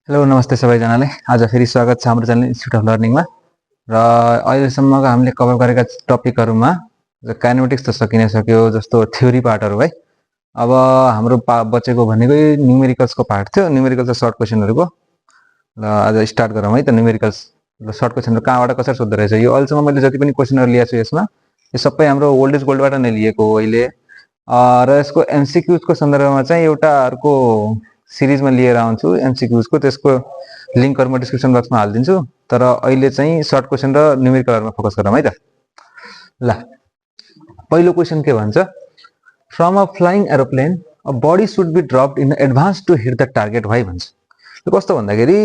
Hello नमस्ते सबैजनाले। आज फेरि स्वागत छ हाम्रो च्यानल इन्स्टिट्युट अफ लर्निङमा। र अहिलेसम्मका हामीले कभर गरेका टपिकहरूमा काइनेमेटिक्स त सकिनै सक्यो, जस्तो थ्योरी पार्टहरू है। अब हाम्रो बचेको भनेकै न्युमेरिकल्सको पार्ट थियो, न्युमेरिकल्स सर्ट क्वेसनहरूको। र आज स्टार्ट गरौँ है त न्युमेरिकल्स र सर्ट क्वेसनहरू कहाँबाट कसरी सोध्दो रहेछ। यो अहिलेसम्म मैले जति पनि क्वेसनहरू लिएको छु यसमा यो सबै हाम्रो ओल्ड इज गोल्डबाट नै लिएको हो अहिले। र यसको एमसिक्युजको सन्दर्भमा चाहिँ एउटा अर्को सिरिजमा लिएर आउँछु एमसिक्युजको, त्यसको लिङ्कहरू म डिस्क्रिप्सन बक्समा हालिदिन्छु। तर अहिले चाहिँ सर्ट क्वेसन र न्युमेरिकलहरूमा फोकस गरौँ है त। ल, पहिलो क्वेसन के भन्छ, from a flying aeroplane a body should be dropped in advance to hit the target why भन्छ। यो कस्तो भन्दाखेरि,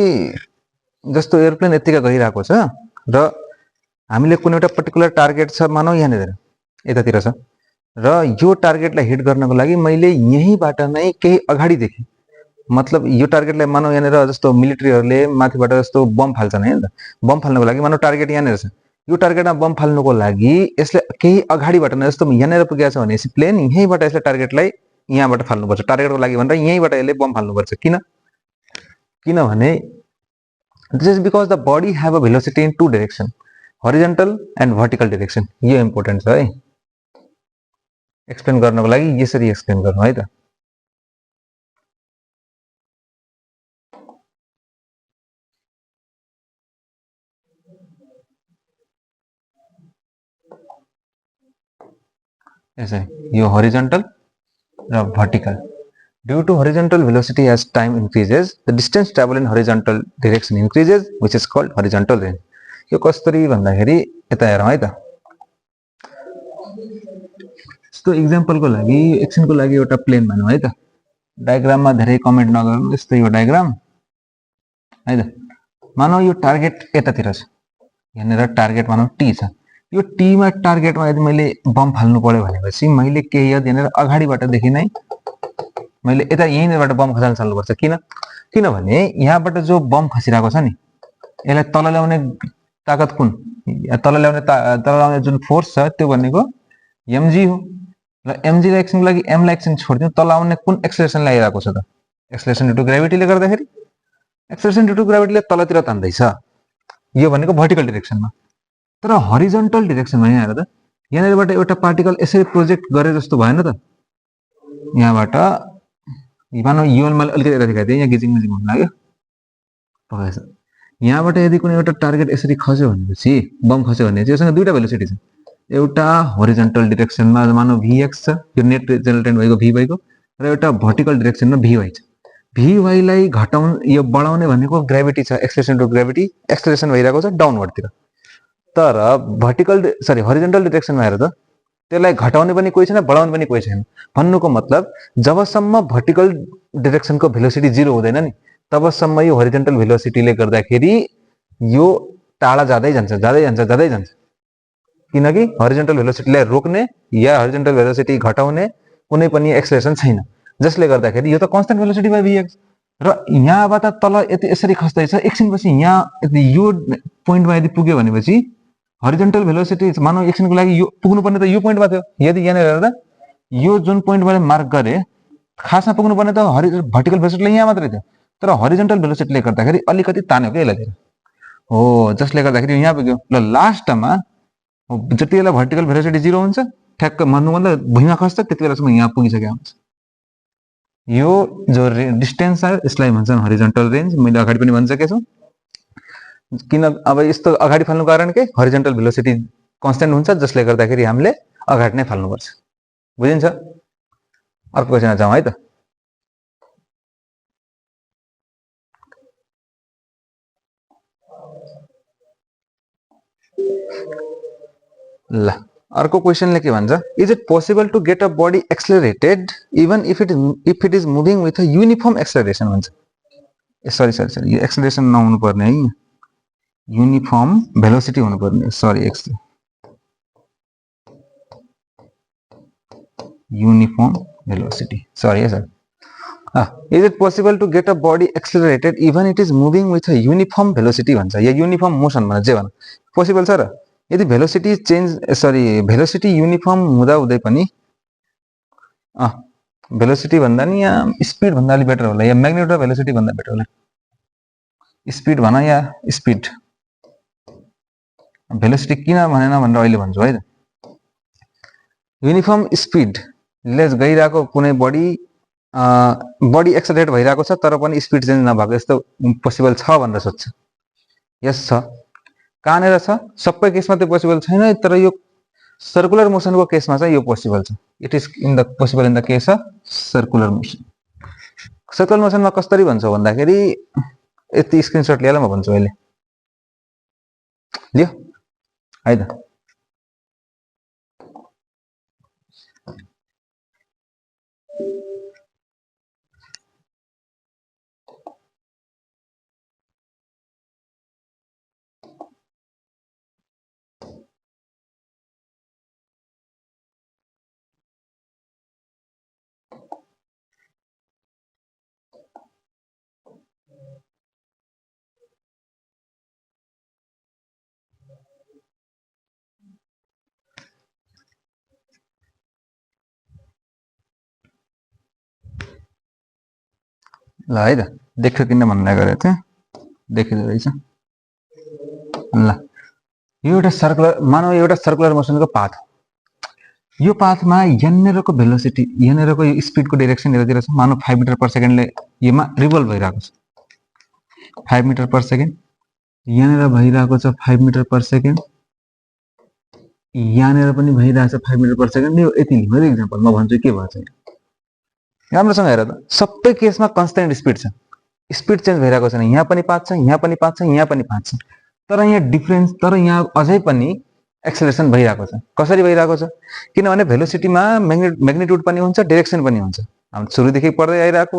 जस्तो एरोप्लेन यत्तिकै गइरहेको छ र हामीले कुनै एउटा पर्टिकुलर टार्गेट छ, मानौ यहाँनिर यतातिर छ, र यो टार्गेटलाई हिट गर्नको लागि मैले यहीँबाट नै केही अगाडिदेखि, मतलब यो टार्गेटलाई मानौ यहाँनिर जस्तो मिलिट्रीहरूले माथिबाट जस्तो बम फाल्छन् है त। बम फाल्नको लागि मानौ टार्गेट यहाँनिर छ, यो टार्गेटमा बम फाल्नुको लागि यसले केही अगाडिबाट नै, जस्तो यहाँनिर पुगेको छ भने प्लेन यहीँबाट यसले टार्गेटलाई यहाँबाट फाल्नुपर्छ, टार्गेटको लागि भनेर यहीँबाट यसले बम फाल्नुपर्छ। किनभने this is because the body have a velocity in two direction, horizontal and vertical direction. यो इम्पोर्टेन्ट छ है, एक्सप्लेन गर्नको लागि यसरी एक्सप्लेन गर्नु है त। यसरी यो हरिजन्टल र vertical. Due to horizontal velocity as time increases the distance travel in horizontal direction increases which is called horizontal range. यो कसरी भन्दाखेरि यता हेरौँ है त। यस्तो इक्जाम्पलको लागि, एकछिनको लागि एउटा प्लेन भनौँ है त। डायग्राममा धेरै कमेन्ट नगर्नु, यस्तो यो डायग्राम है त। मानौ यो टार्गेट यतातिर छ, यहाँनिर टार्गेट मानौ टी छ। यो टीमा टार्गेटमा यदि मैले बम फाल्नु पर्यो भनेपछि मैले केही यहाँनिर अगाडिबाटदेखि नै मैले यता यहीँनिरबाट बम खसाल्न थाल्नुपर्छ। किनभने यहाँबाट जो बम खसिरहेको छ नि, यसलाई तल ल्याउने ताकत कुन, तल ल्याउने जुन फोर्स छ त्यो भनेको एमजी हो। र एमजीलाई एकछिनको लागि एमलाई एकछिन छोडिदिउँ, तल आउने कुन एक्सेलरेसन ल्याइरहेको छ त, एक्सेलरेसन ड्यू टु ग्राभिटीले गर्दाखेरि एक्सेलरेसन ड्यू टु ग्राभिटीले तलतिर तान्दैछ। यो भनेको भर्टिकल डिरेक्सनमा। तर हरिजन्टल डिरेक्सनमा यहाँ हेर त, यहाँनिरबाट एउटा पार्टिकल यसरी प्रोजेक्ट गरे जस्तो भएन त। यहाँबाट मानौ यो मैले अलिकति यता देखाइदिएँ, यहाँ गिजिङ मिजिङ हुन लाग्यो। यहाँबाट यदि कुनै एउटा टार्गेट यसरी खस्यो भनेपछि, बम खस्यो भनेपछि योसँग दुईटा भेलोसिटी छ। एउटा हरिजन्टल डिरेक्सनमा मानौ भीएक्स छ, यो नेट जेनरेट भएको भी भएको, र एउटा भर्टिकल डिरेक्सनमा भीवाई छ। भीवाईलाई यो बढाउने भनेको ग्राभिटी छ, एक्सेलरेसन टु ग्राभिटी, एक्सेलरेसन भइरहेको छ डाउनवर्डतिर। तर हरिजन्टल डिरेक्सनमा हेर त, त्यसलाई घटाउने पनि कोही छैन, बढाउने पनि कोही छैन। भन्नुको मतलब जबसम्म भर्टिकल डिरेक्सनको भेलोसिटी जिरो हुँदैन नि, तबसम्म यो हरिजन्टल भेलोसिटीले गर्दाखेरि यो टाढा जाँदै जान्छ। किनकि हरिजन्टल भेलोसिटीलाई रोक्ने या हरिजन्टल भेलोसिटी घटाउने कुनै पनि एक्सेलरेसन छैन, जसले गर्दाखेरि यो त कन्स्टेन्ट भेलोसिटी बाइ भीएक्स। र यहाँबाट तल यति यसरी खस्दैछ, एकछिनपछि यहाँ यो पोइन्टमा यदि पुग्यो भनेपछि हरिजन्टल भेलोसिटी मानौ एकछिनको लागि यो पुग्नुपर्ने त यो पोइन्टमा थियो। यदि यहाँनिर हेर्दा यो जुन पोइन्ट मैले मार्क गरेँ, खासमा पुग्नुपर्ने त भर्टिकल भेलोसिटीले यहाँ मात्रै थियो, तर हरिजन्टल भेलोसिटीले गर्दाखेरि अलिकति तान्यो क्या यसलाई हो, जसले गर्दाखेरि यहाँ पुग्यो। ल लास्टमा जति बेला भर्टिकल भेलोसिटी जिरो हुन्छ, ठ्याक्क मतलब भुइँमा खस्छ, त्यति बेलासम्म यहाँ पुगिसकेको हुन्छ। यो जो डिस्टेन्स आयो यसलाई भन्छन् हरिजन्टल रेन्ज। मैले अगाडि पनि भनिसकेको छु। किन अब यस्तो अगाडि फाल्नु कारण के, हरिजन्टल भेलोसिटी कन्स्टेन्ट हुन्छ, जसले गर्दाखेरि हामीले अगाडि नै फाल्नुपर्छ। बुझिन्छ? अर्को क्वेसनमा जाउँ है त। ल, अर्को क्वेसनले के भन्छ, is it possible to get a body accelerated even if it is moving with a uniform acceleration भन्छ। सरी यो एक्सेलरेसन नहुनु पर्ने है, युनिफर्म भेलोसिटी हुनुपर्ने, युनिफर्म भेलोसिटी, है sir. Is it possible to get a body accelerated even it is moving with a uniform velocity भन्छ, या uniform motion भन्छ, जे भन्छ पोसिबल छ र। यदि भेलोसिटी भेलोसिटी युनिफर्म हुँदै पनि भेलोसिटी भन्दा नि या स्पिड भन्दा अलि बेटर होला, या म्याग्निट्युड र भेलोसिटी भन्दा बेटर होला। स्पिड भन या स्पिड, भेलोसिटी किन भनेन भनेर अहिले भन्छु है त। युनिफर्म स्पिडले गइरहेको कुनै बडी एक्सेलरेट भइरहेको छ तर पनि स्पिड चेन्ज नभएको यस्तो पोसिबल छ भनेर सोध्छ। यस छ। कहाँनिर छ? सबै केसमा त्यो पोसिबल छैन, तर यो सर्कुलर मोसनको केसमा चाहिँ यो पोसिबल छ। It is in the possible in the case of circular motion. Circular मोसनमा कसरी भन्छौ भन्दाखेरि यति स्क्रिनशट लिएर म भन्छु अहिले, लियो है त। ल है त, देख्यो किन भन्ने गरेको थिएँ, देखिँदो रहेछ। ल यो एउटा सर्कुलर, मानव एउटा सर्कुलर मोसनको पाथ। यो पाथमा यहाँनिरको भेलोसिटी, यहाँनिरको यो स्पिडको डाइरेक्सन यतातिर छ। मानव 5 मिटर पर सेकेन्डले योमा रिभल्भ भइरहेको छ, 5 मिटर पर सेकेन्ड। यहाँनिर भइरहेको छ 5 मिटर पर सेकेन्ड, यहाँनिर पनि भइरहेको छ 5 मिटर पर सेकेन्ड। यो यति लिनु है एक्जाम्पल, म भन्छु के भन्छ। राम्रोसँग हेर त, सबै केसमा कन्स्टेन्ट स्पिड छ, स्पिड चेन्ज भइरहेको छैन। यहाँ पनि 5 छ, यहाँ पनि 5 छ, यहाँ पनि 5 छ, तर यहाँ डिफरेन्स, तर यहाँ अझै पनि एक्सेलरेसन भइरहेको छ। कसरी भइरहेको छ? किनभने भेलोसिटीमा म्याग्निट्युड पनि हुन्छ, डाइरेक्सन पनि हुन्छ। हामी सुरुदेखि पढ्दै आइरहेको,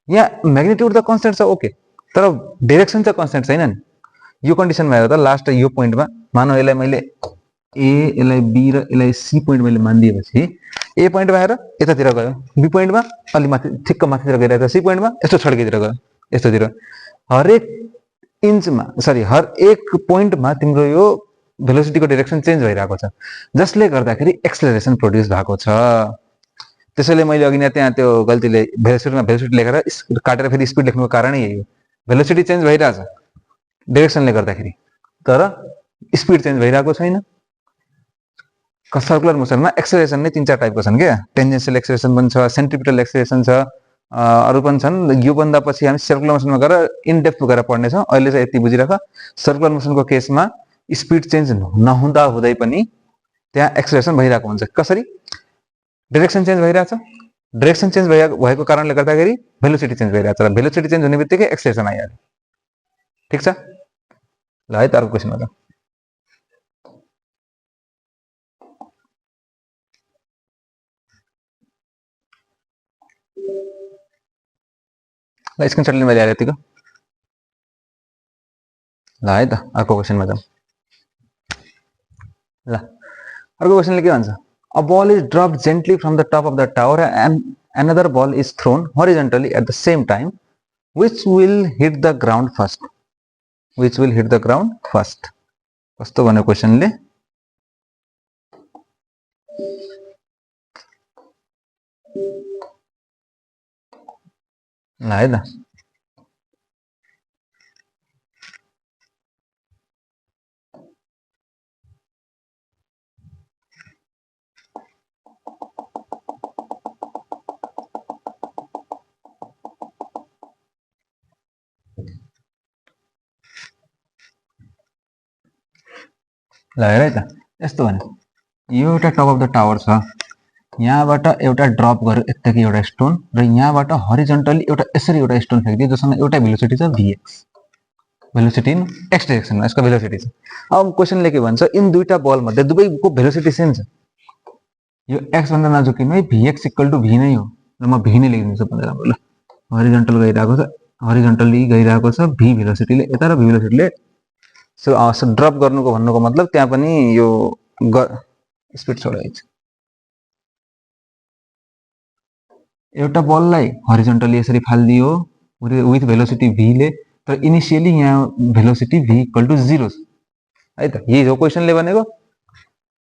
यहाँ म्याग्निट्युड त कन्स्टेन्ट छ ओके, तर डाइरेक्सन चाहिँ कन्स्टेन्ट छैन नि। यो कन्डिसनमा हेर त, लास्ट यो पोइन्टमा मानव यसलाई मैले ए, यसलाई बी र यसलाई सी पोइन्ट मैले मानिदिएपछि ए पोइन्टमा हेर यतातिर गयो, बी पोइन्टमा अलि माथि ठिक्क माथितिर गइरहेको छ, सी पोइन्टमा यस्तो छड्केतिर गयो, यस्तोतिर। हरेक इन्चमा हर एक पोइन्टमा तिम्रो यो भेलोसिटीको डाइरेक्सन चेन्ज भइरहेको छ, जसले गर्दाखेरि एक्सेलरेसन प्रोड्युस भएको छ। त्यसैले मैले अघि नै त्यहाँ त्यो गल्तीले भेलोसिटी लेखेर काटेर फेरि स्पिड लेख्नुको कारणै यही हो। भेलोसिटी चेन्ज भइरहेछ डाइरेक्सनले गर्दाखेरि, तर स्पिड चेन्ज भइरहेको छैन। सर्कुलर मोसनमा एक्सेलरेसन नै 3-4 टाइपको छन् क्या। टेन्जेन्सियल एक्सेलरेसन पनि छ, सेन्ट्रिपिटल एक्सेलरेसन छ, अरू पनि छन्। यो भन्दा पछि हामी सर्कुलर मोसनमा गएर इन डेप्थ गएर पढ्नेछौँ। अहिले चाहिँ यति बुझिराख, सर्कुलर मोसनको केसमा स्पिड चेन्ज नहुँदा हुँदै पनि त्यहाँ एक्सेलरेसन भइरहेको हुन्छ। कसरी? डाइरेक्सन चेन्ज भइरहेछ, डाइरेक्सन चेन्ज भएको कारणले गर्दाखेरि भेलोसिटी चेन्ज भइरहेछ, र भेलोसिटी चेन्ज हुने बित्तिकै एक्सेलरेसन आइहाल्यो। ठिक छ? ल है त, अर्को क्वेसनमा जाउँ। ल स्क्रिनशट लिनु मैले आएर यतिको। ल है त, अर्को क्वेसनमा जाउँ। ल अर्को क्वेसनले के भन्छ? A ball is dropped gently from the top of the tower and another ball is thrown horizontally at the same time. Which will hit the ground first? Which will hit the ground first? कस्तो भन्यो क्वेसनले? ल है त, ल हेर है त, यस्तो भन्यो। यो एउटा टप अफ द टावर छ, यहाँबाट एउटा ड्रप गर्यो यताकै एउटा स्टोन, र यहाँबाट हरिजन्टली एउटा यसरी एउटा स्टोन फ्याँकिदियो जसमा एउटा भेलोसिटी छ vx, भेलोसिटी इन एक्स डाइरेक्सनमा यसको भेलोसिटी छ। अब क्वेसनले के भन्छ? इन दुईटा बल मध्ये दुवैको भेलोसिटी सेम छ। यो एक्स भन्दा नजिकैमा vx इक्वल टु v नै हो, र म v नै लेखिदिन्छु भन्दै राम्रो। ल हरिजन्टल गइरहेको छ, हरिजन्टली गइरहेको छ, v भेलोसिटीले यता र v भेलोसिटीले ड्रप गर्नुको भन्नुको मतलब त्यहाँ पनि यो स्पिड छोडेको छ। एउटा बललाई हरिजन्टली यसरी फालिदियो विथ भेलोसिटी v ले, तर इनिसियली यहाँ भेलोसिटी v इक्वल टु 0 छ है त। यही हो क्वेसनले भनेको,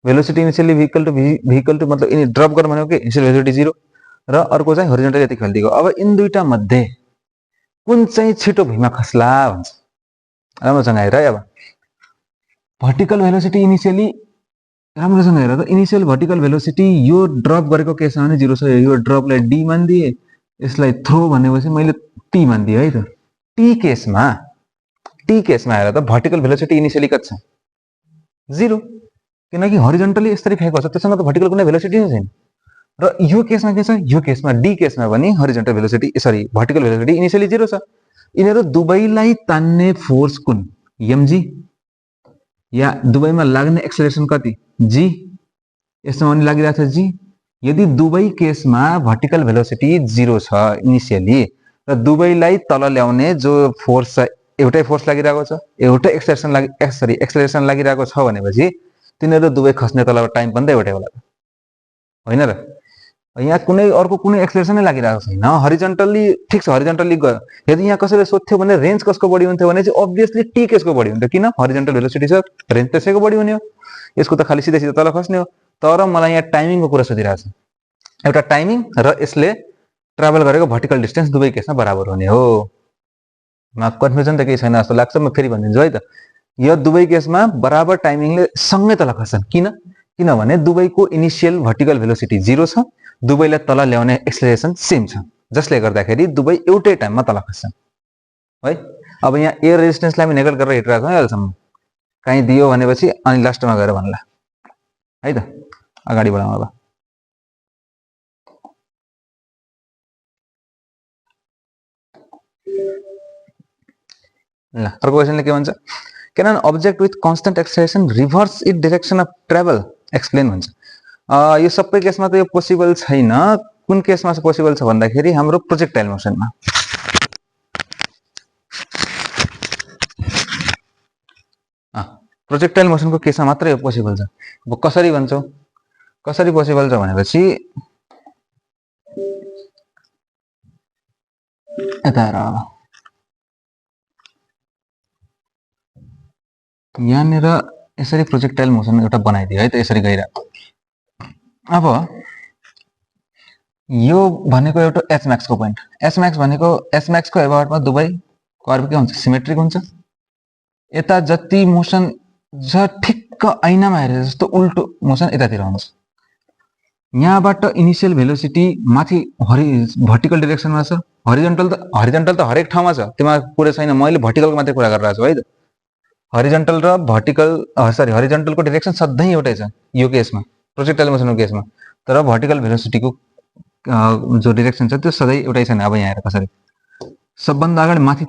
velocity initially v equal to मतलब यिनी ड्रप गर्नु भनेको के इनिसियल भेलोसिटी 0 र अर्को चाहिँ हरिजन्टली यति फालिदिएको। अब इन दुईटा मध्ये कुन चाहिँ छिटो भुइँमा खस्ला भन्छ। राम्रोसँग हेर है। अब भर्टिकल भेलोसिटी इनिसियली राम्रोसँग हेर त, इनिसियल भर्टिकल भेलोसिटी यो ड्रप गरेको केसमा भने 0 छ। यो ड्रपलाई डी मानिदिए, यसलाई थ्रो भनेपछि मैले टी मानिदिएँ है त। टी केसमा हेर त भर्टिकल भेलोसिटी इनिसियली कति छ? 0, किनकि हरिजन्टली यसरी फ्याँको छ, त्यससँग त भर्टिकल कुनै भेलोसिटी नै छैन। र यो केसमा के छ? यो केसमा डी केसमा पनि horizontal velocity vertical velocity initially 0 छ। यिनीहरू दुवैलाई तान्ने फोर्स कुन? mg, या दुवैमा लाग्ने एक्सेलरेसन कति? g। यसमा पनि लागिरहेको छ g। यदि दुवै केसमा भर्टिकल भेलोसिटी 0 छ इनिसियली र दुवैलाई तल ल्याउने जो फोर्स छ, एउटै फोर्स लागिरहेको छ, एउटै एक्सेलरेसन लागिरहेको छ भनेपछि तिनीहरू दुवै खस्ने तल टाइम पनि त एउटै होला त, होइन र? यहाँ कुनै अर्को कुनै एक्सेलरेसन नै लागिरहेको छैन, हरिजन्टली ठिक छ, हरिजन्टली गयो। यदि यहाँ कसैले सोध्थ्यो भने रेन्ज कसको बढी हुन्थ्यो भने चाहिँ अब्भियसली टी केसको बढी हुन्थ्यो। किन? हरिजन्टल भेलोसिटी छ, रेन्ज त्यसैको बढी हुने हो, यसको त खालि सिधै सिधै तल खस्ने हो। तर मलाई यहाँ टाइमिङको कुरा सोधिरहेको छ। एउटा टाइमिङ र यसले ट्राभल गरेको भर्टिकल डिस्टेन्स दुवै केसमा बराबर हुने हो। कन्फ्युजन त केही छैन जस्तो लाग्छ, म फेरि भनिदिन्छु है त। यो दुवै केसमा बराबर टाइमिङले सँगै तल खस्छन्। किनभने दुवैको इनिसियल भर्टिकल भेलोसिटी 0 छ, दुवैलाई तल ल्याउने एक्सेलरेसन सेम छ, जसले गर्दाखेरि दुवै एउटै टाइममा तल खस्छन् है। अब यहाँ एयर रेजिस्टेन्सलाई पनि नेगलेक्ट गरेर हिँडिरहेको छ अहिलेसम्म। काहीँ दियो भनेपछि अनि लास्टमा गएर भन्ला है त। अगाडि बढाउँ अब। ल अर्को क्वेसनले के भन्छ? Can an object with constant acceleration reverse it direction of travel? Explain भन्छ। यो सबै केसमा त यो पोसिबल छैन। कुन केसमा पोसिबल छ भन्दाखेरि हाम्रो प्रोजेक्टाइल मोसनमा। प्रोजेक्टाइल मोसनको केसमा मात्रै यो पोसिबल छ। अब कसरी भन्छौ? कसरी पोसिबल छ भनेपछि यता हेर, यहाँनिर यसरी प्रोजेक्टाइल मोसन एउटा बनाइदियो है त, यसरी गइरहेको। अब यो भनेको एउटा एच म्याक्सको पोइन्ट। एच म्याक्सको एबाउटमा दुवै कर्भ के हुन्छ? सिमेट्रिक हुन्छ। यता जति मोसन छ ठिक्क ऐनामा हेरे जस्तो उल्टो मोसन यतातिर हुन्छ। यहाँबाट इनिसियल भेलोसिटी माथि भर्टिकल डिरेक्सनमा छ। हरिजन्टल त हरेक ठाउँमा छ, त्यसमा कुरा छैन। मैले भर्टिकलको मात्रै कुरा गरिरहेको छु है त। हरिजन्टल र हरिजन्टलको डिरेक्सन सधैँ एउटै छ यो केसमा, प्रोजेक्टाइल मोसनको केसमा। तर भर्टिकल भेलोसिटीको जो डिरेक्सन छ त्यो सधैँ एउटै छैन। अब यहाँ हेर कसरी, सबभन्दा अगाडि माथि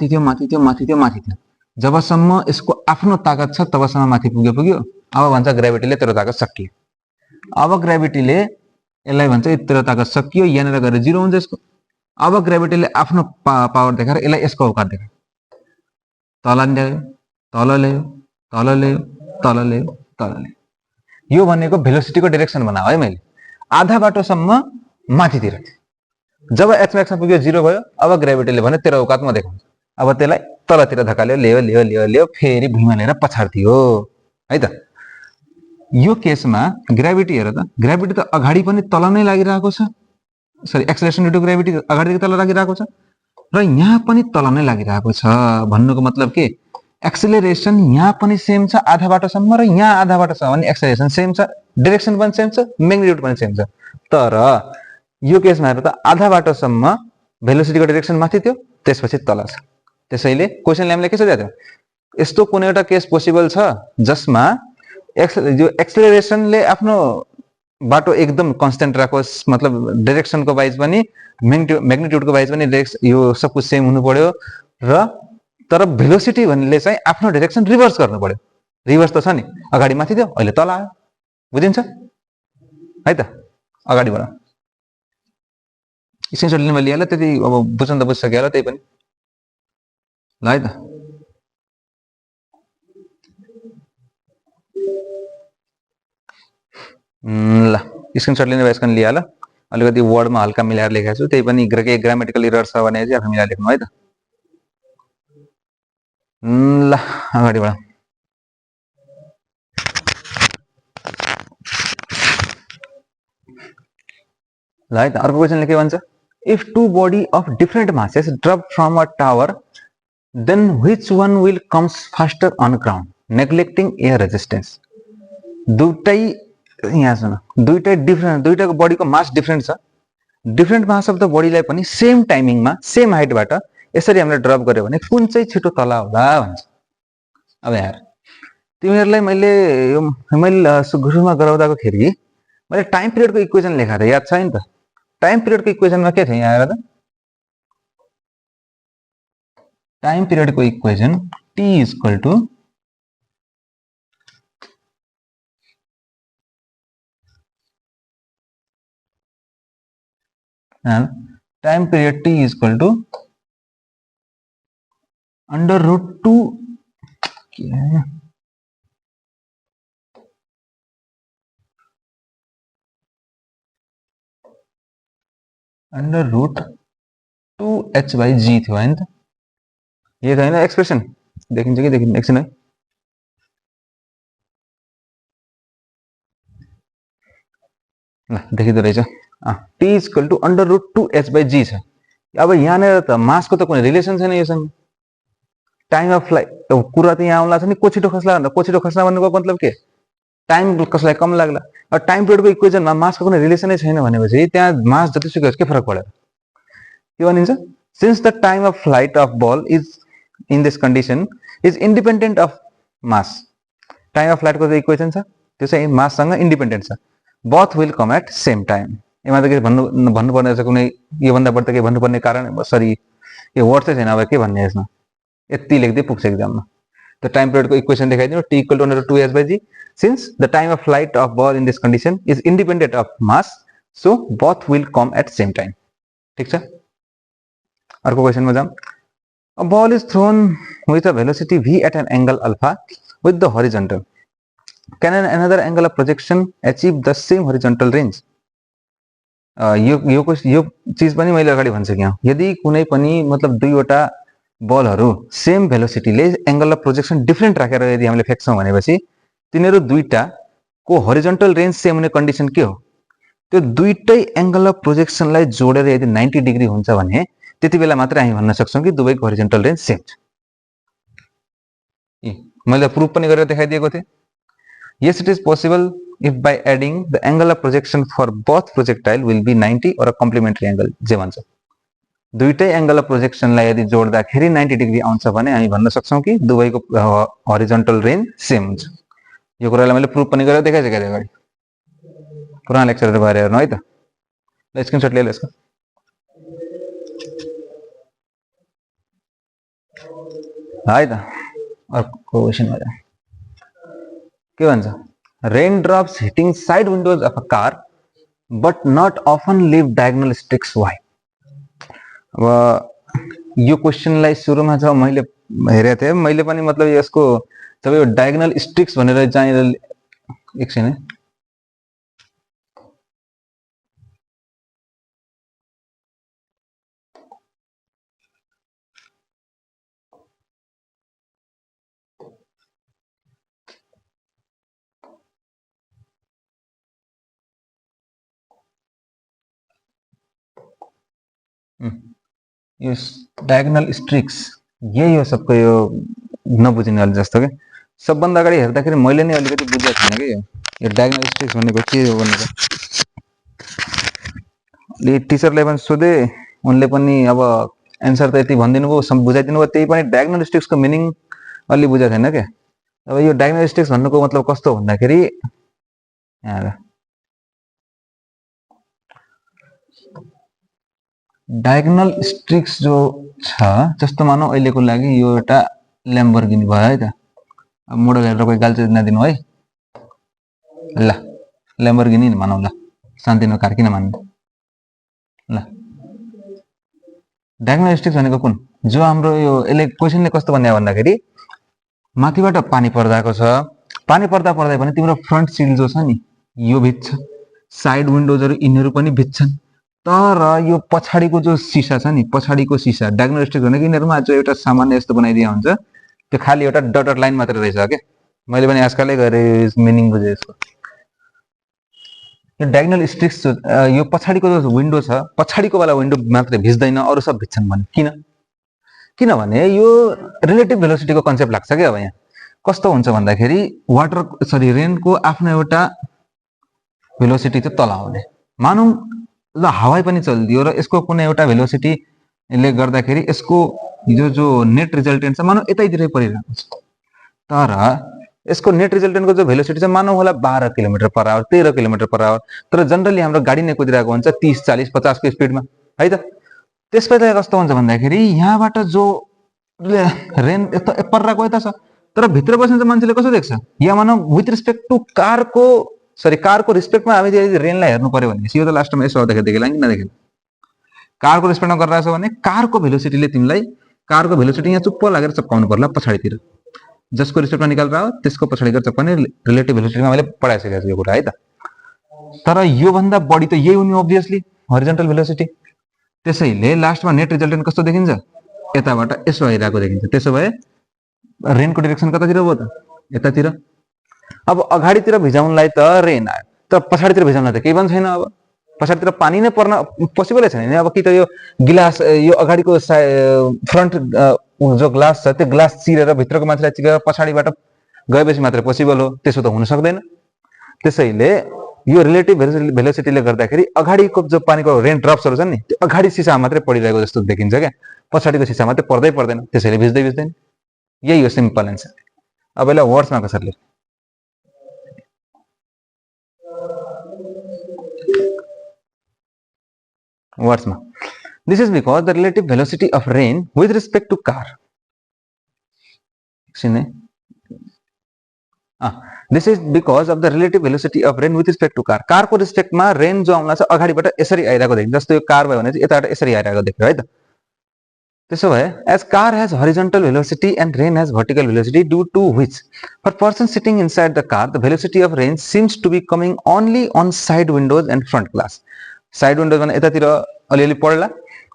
थियो। जबसम्म यसको आफ्नो ताकत छ तबसम्म माथि पुग्यो। अब भन्छ ग्राभिटीले तेरो ताकत सकियो। अब ग्राभिटीले यसलाई भन्छ तेरो ताकत सकियो, यहाँनिर गएर 0 हुन्छ यसको। अब ग्राभिटीले आफ्नो पावर देखाएर यसलाई यसको औकात देखायो, तल ल्यायो। यो भनेको भेलोसिटीको डिरेक्सन बनायो है मैले। आधा बाटोसम्म माथितिर, जब एच म्याक्समा पुग्यो 0 भयो, अब ग्राभिटीले भन्यो तेरो औकात म देखाउँछु। अब त्यसलाई तलतिर धकाल्यो, ल्यायो, फेरि भुइँमा लिएर पछाड्दियो है त। यो केसमा ग्राभिटी हेर त, ग्राभिटी त अगाडि पनि तल नै लागिरहेको छ, एक्सेलरेसन ड्यु टु ग्राभिटी अगाडिदेखि तल लागिरहेको छ र यहाँ पनि तल नै लागिरहेको छ। भन्नुको मतलब के? एक्सेलरेसन यहाँ पनि सेम छ आधा बाटोसम्म र यहाँ आधा बाटो छ भने एक्सेलरेसन सेम छ, डिरेक्सन पनि सेम छ, म्याग्निट्युड पनि सेम छ। तर यो केसमा हेर त, आधा बाटोसम्म भेलोसिटीको डिरेक्सन माथि थियो, त्यसपछि तल छ। त्यसैले क्वेसनले हामीलाई के सोधेको थियो? यस्तो कुनै एउटा केस पोसिबल छ जसमा एक्सेलरेसनले आफ्नो बाटो एकदम कन्स्टेन्ट राखोस्, मतलब डाइरेक्सनको वाइज पनि म्याग्निट्युडको वाइज पनि यो सब कुछ सेम हुनु पर्यो, र तर भेलोसिटी भन्नेले चाहिँ आफ्नो डाइरेक्सन रिभर्स गर्नु पर्यो। रिभर्स त छ नि, अगाडि माथि थियो अहिले तल आयो, बुझिन्छ है त। अगाडि बढ, स्क्रिनसट लिनु लिएर त्यति अब बुझ्न त बुझिसक्यो होला, त्यही पनि ल है त। ल स्क्रिनसट लिने भएसकन लिया ल। अलिकति वर्डमा हल्का मिलाएर लेखेको छु, त्यही पनि ग्रामेटिकल एरर छ भने चाहिँ आफू मिलाएर लेख्नु है त। ल अगाडि बढ। ल है त, अर्को क्वेसनले के भन्छ? if two body of different masses drop from a tower, then which one will comes faster on ground, neglecting air resistance? दुईटै यहाँ सुन, दुईटै डिफरेन्ट, दुईटाको बडीको मास डिफरेन्ट छ, डिफरेन्ट मास अफ द बडीलाई पनि सेम टाइमिङमा सेम हाइटबाट यसरी हामीले ड्रप गर्यो भने कुन चाहिँ छिटो तल होला भन्छ। अब यार तिमीहरूलाई मैले सुरुमा गराउँदाको मैले टाइम पिरियडको इक्वेसन लेखा थिएँ, याद छ नि त? टाइम पिरियडको इक्वेसनमा के थियो यहाँ हेर त? टाइम पिरियडको equation t equal to time period t equal to under root 2 under root 2h/g थियो हैन त? ये था ना एक्सप्रेसन, देखिन्छ कि देखिन्न एकछिन है। ल देखिदो रहेछ, t equal to under root 2h/g छ। अब यहाँनिर त मासको त कुनै रिलेसन छैन योसँग। टाइम अफ फ्लाइट कुरा त यहाँ आउला छ नि, को छिटो खस्ला भन्दा, को छिटो खस्ला भन्नुको मतलब के? टाइम कसलाई कम लाग्ला। अब टाइम पिरियडको इक्वेसनमा मासको कुनै रिलेसनै छैन भनेपछि त्यहाँ मास जतिसुकै होस् के फरक परेर के भनिन्छ? Since the time of flight of ball is in this condition is independent of mass, time of flight को जो इक्वेसन छ त्यो चाहिँ मास सँग इन्डिपेन्डेन्ट छ, both will come at same time। यसमा त के भन्नु पर्ने छ, कुनै यो भन्दा बढी त के भन्नुपर्ने कारण सरी यो वर्ड चाहिँ छैन। अब के भन्ने यसमा यति लेख्दै पुग्छ एक्जाममा। त टाइम पिरियड को इक्वेसन देखाइदिनु, t equal to under root 2h/g, since the time of flight of ball in this condition is independent of mass, so both will come at same time। ठीक छ, अर्को क्वेसनमा जाम। A ball is thrown with a velocity v at an angle alpha with the horizontal. Can another angle of projection achieve the same horizontal range? यो चीज पनि मैले अगाडि भनिसकेँ यहाँ। यदि कुनै पनि मतलब दुईवटा बलहरू सेम भेलोसिटीले एंगल अफ प्रोजेक्सन डिफरेन्ट राखेर यदि हामीले फ्याँक्छौँ भनेपछि तिनीहरू दुईटाको होरिजोन्टल रेन्ज सेम हुने कन्डिसन के हो? त्यो दुईटै एंगल अफ प्रोजेक्सनलाई जोडेर यदि 90 डिग्री हुन्छ भने त्यति बेला मात्र हामी भन्न सक्छौं कि दुवैको होरिजोन्टल रेन्ज सेम छ। मैले प्रुफ पनि गरेर देखाइदिएको थिएँ। Yes, it is possible if by adding the angle of projection for both projectile will be 90 or a complementary angle जे भन्छ। दुईटै एंगल अफ प्रोजेक्सनलाई यदि जोड्दाखेरि 90 डिग्री आउँछ भने हामी भन्न सक्छौं कि दुवैको होरिजोन्टल रेन्ज सेम हुन्छ। यो कुरालाई मैले प्रुफ पनि गरेर देखाइसकेँ थिएँ अगाडि, पुरानो लेक्चरहरु भएर हेर्नु है त। ल स्क्रिनशट ले ल यसको। है त अर्को क्वेशनमा जाउँ। के भन्छ? Rain drops hitting side windows of a car but not often leave diagonal streaks why. अब यो क्वेशनलाई सुरुमा जब मैले हेरेको थिएँ मैले पनि मतलब यसको जब यो डायगोनल स्ट्रिक्स भनेर चाहिँ एकछिन है यो डायगोनल स्ट्रिक्स यही हो सबको यो नबुझिने वाला जस्तो के। सबभन्दा अगाडि हेर्दाखेरि मैले नै अलिकति बुझेको थिएन कि यो डायगोनल स्ट्रिक्स भनेको के हो भनेर। ले टिचरलाई पनि सोधे, उनले पनि अब एन्सर त यति भनिदिनु भयो, सम बुझाइदिनु भयो, त्यही पनि डायगोनल स्ट्रिक्सको मिनिङ अलि बुझेको थिएन के। अब यो डायगोनल स्ट्रिक्स भन्नुको मतलब कस्तो भन्दाखेरि यहाँ डायगोनल स्ट्रिक्स जो छ जस्तो मानौ अहिलेको लागि यो एउटा ल्याम्बोर्गिनी भयो है त। अब मोडल हेरेर कोही गाल्छ नदिनु है। ल ल्याम्बोर्गिनी मानौ, ल सान्तिनो कार किन मान्नु। ल डायगोनल स्ट्रिक्स भनेको कुन? जो हाम्रो यो यसले क्वेशनले कस्तो भन्ने भन्दाखेरि माथिबाट पानी पर्दाको छ, पानी पर्दा पर्दै पनि तिम्रो फ्रन्ट सिल जो छ नि यो भिज्छ, साइड विन्डोजहरु यिनीहरु पनि भिज्छन्, तर यो पछाडीको जो सिसा छ नि पछाडीको सिसा डायगोनल स्ट्रिक्स भनेको यिनीहरुमा जो एउटा सामान्य यस्तो बनाइदिया हुन्छ त्यो खाली एउटा डटेड लाइन मात्र रहेछ के। मैले पनि आजकलै गरे मिनिङ बुझे यसको। यो डायगोनल स्ट्रिक्स यो पछाडिको जो विन्डो छ पछाडिको वाला विन्डो मात्रै भिज्दैन अरु सब भिज्छन् भने किन किनभने यो रिलेटिभ भेलोसिटीको कन्सेप्ट लाग्छ के अब यहाँ कस्तो हुन्छ भन्दाखेरि रेनको आफ्नो एउटा भेलोसिटी चाहिँ तल आउने मानौं ल हावाई पनि चल्दियो र यसको कुनै एउटा भेलोसिटीले गर्दाखेरि यसको जो नेट रिजल्टेन्ट छ मानौं यतैतिरै परिरहेको छ तर यसको नेट रिजल्टेन्टको जो भेलोसिटी छ मानौं होला 12 kilometre per hour 13 kilometre per hour तर जनरली हाम्रो गाडी नै कुदिरहेको हुन्छ 30 40 50 को स्पिडमा है त त्यसपछि कस्तो हुन्छ भन्दाखेरि यहाँबाट जो रेन यता परिरहेको यता छ तर भित्र बस्ने मान्छेले कसो देख्छ यहाँ मानौं विथ रिस्पेक्ट टु कारको रिस्पेक्टमा हामीले यदि रेनलाई हेर्नु पर्यो भने यो त लास्टमा यसो देखेला कि नदेखेला कारको रिस्पेक्टमा गरिरहेछ भने कारको भेलोसिटीले तिमीलाई कारको भेलोसिटी यहाँ चुप्प लागेर चप्काउनु पर्ला पछाडितिर जसको रिस्पेक्टमा निकालेर आयो त्यसको पछाडि गएर चप्काउने रिलेटिभ भेलोसिटीमा मैले पढाइसकेको छु यो कुरा है त तर यो भन्दा बढी त यही हुने obviously हरिजन्टल भेलोसिटी त्यसैले लास्टमा नेट रिजल्टेन्ट कस्तो देखिन्छ यताबाट यसो आइरहेको देखिन्छ त्यसो भए रेनको डाइरेक्सन कतातिर हो त यतातिर अब अगाडितिर भिजाउनलाई त रेन आयो तर पछाडितिर भिजाउनलाई त केही पनि छैन अब पछाडितिर पानी नै पर्न पोसिबलै छैन अब कि त यो गिलास यो अगाडिको फ्रन्ट जो ग्लास छ त्यो ग्लास चिरेर भित्रको मान्छेलाई चिरेर पछाडिबाट गएपछि मात्र पोसिबल हो त्यसो त हुन सक्दैन त्यसैले यो रिलेटिभ भेलोसिटीले गर्दाखेरि अगाडिको जो पानीको रेन ड्रप्सहरु छन् नि त्यो अगाडि सिसामा मात्रै पडिरहेको जस्तो देखिन्छ के पछाडिको सिसामा त पर्दैन त्यसैले भिज्दैन यही हो सिम्पल आन्सर अब यसलाई वर्ड्समा कसरी लेख्ने words ma this is because the relative velocity of rain with respect to car this is because of the relative velocity of rain with respect to car को रिस्पेक्ट मा रेन जो आउला छ अगाडिबाट यसरी आइराको देखिन्छ जस्तो यो कार भयो भने चाहिँ यताबाट यसरी आइराको देख्यो है त त्यसो भए as car has horizontal velocity and rain has vertical velocity due to which for person sitting inside the car the velocity of rain seems to be coming only on side windows and front glass side windows भने यतातिर अलिअलि पड्ला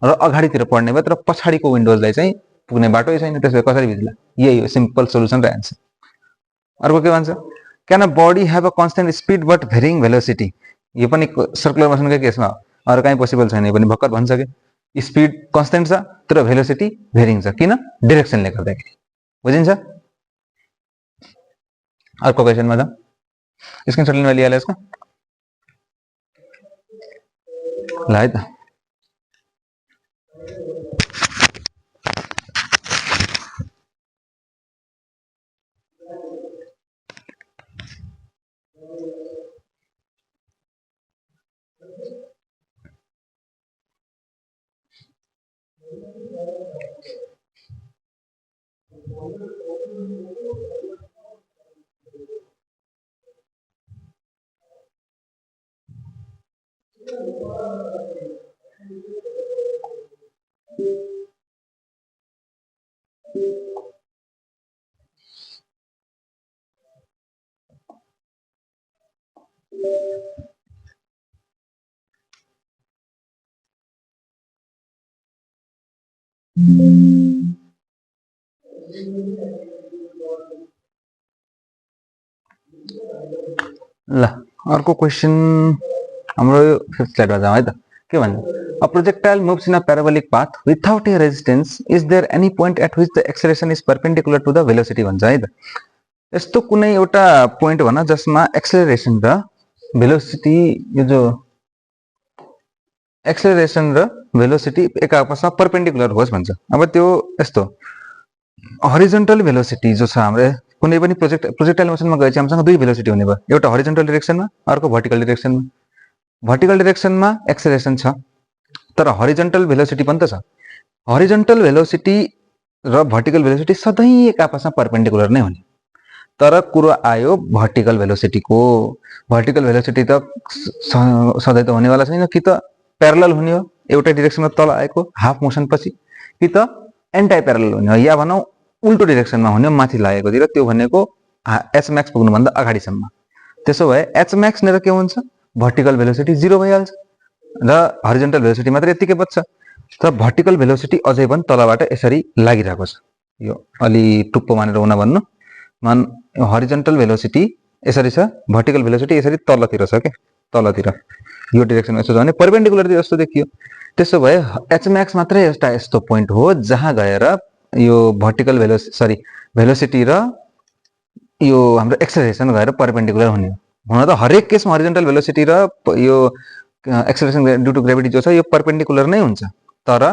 र अगाडितिर पड्ने भयो तर पछाडिको विन्डोजलाई चाहिँ पुग्ने बाटो छैन त्यसले कसरी भिज्ला यही हो सिम्पल सोलुसन र आन्सर अर्को के भन्छ can a body have a constant speed but varying velocity यो पनि सर्कुलर मोसनको केसमा अरु कहीं पोसिबल छैन यो पनि भक्कर भन्छ के स्पीड कन्स्टेन्ट छ तर भेलोसिटी भेरिङ छ किन डाइरेक्सनले गर्दाखेरि बुझिन्छ अर्को क्वेशनमा जाऊ स्क्रिनशट लिन लिइहाले यसको ल है त ल अर्को क्वेशन हाम्रो फिफ्थ स्लाइडमा जाउँ है त के भन्छ A projectile moves in a parabolic path without a resistance. Is there any point at which the acceleration is perpendicular to the velocity भन्छ है त यस्तो कुनै एउटा पोइन्ट भन्न जसमा एक्सेलरेसन र भेलोसिटी यो जो एक्सेलरेसन र भेलोसिटी एक आपसमा परपेन्डिकुलर होस् भन्छ अब त्यो यस्तो हरिजन्टल भेलोसिटी जो छ हाम्रो कुनै पनि प्रोजेक्टाइल मोसनमा गएपछि हामीसँग दुई भेलोसिटी हुने भयो एउटा हरिजन्टल डाइरेक्सनमा अर्को भर्टिकल डाइरेक्सनमा भर्टिकल डाइरेक्सनमा एक्सेलरेसन छ तर हरिजन्टल भेलोसिटी पनि त छ हरिजन्टल भेलोसिटी र भर्टिकल भेलोसिटी सधैं एक आपसमा परपेन्डिकुलर नै हुने तर कुरो आयो भर्टिकल भेलोसिटीको भर्टिकल भेलोसिटी त सधैं त हुनेवाला छैन कि त प्यारलल हुने हो एउटा डाइरेक्सनमा तल आएको हाफ मोसन पछि कि त एन्टी प्यारलल हुने हो या भनौं उल्टो डाइरेक्सनमा हुने हो माथि लागेकोतिर त्यो भनेको एच म्याक्स पुग्नु भन्दा अगाडिसम्म त्यसो भए एच म्याक्स नेर के हुन्छ भर्टिकल भेलोसिटी 0 भइहाल्छ र हरिजन्टल भेलोसिटी मात्र यतिकै बच्छ तर भर्टिकल भेलोसिटी अझै पनि तलबाट यसरी लागिरहेको छ यो अलि टुप्पो मानेर हुन भन्नु हरिजन्टल भेलोसिटी यसरी छ भर्टिकल भेलोसिटी यसरी तलतिर छ के तलतिर यो डिरेक्सनमा यसो छ भने परपेन्डिकुलर चाहिँ यस्तो देखियो। त्यसो भए एच म्याक्स मात्रै एउटा यस्तो पोइन्ट हो जहाँ गएर यो भर्टिकल भेलोसिटी र यो हाम्रो एक्सेलरेसन गएर परपेन्डिकुलर हुने हो। हुन त हरेक केसमा हरिजन्टल भेलोसिटी र यो एक्सेलरेसन ड्यू टु ग्रेभिटी जो छ यो परपेन्डिकुलर नै हुन्छ, तर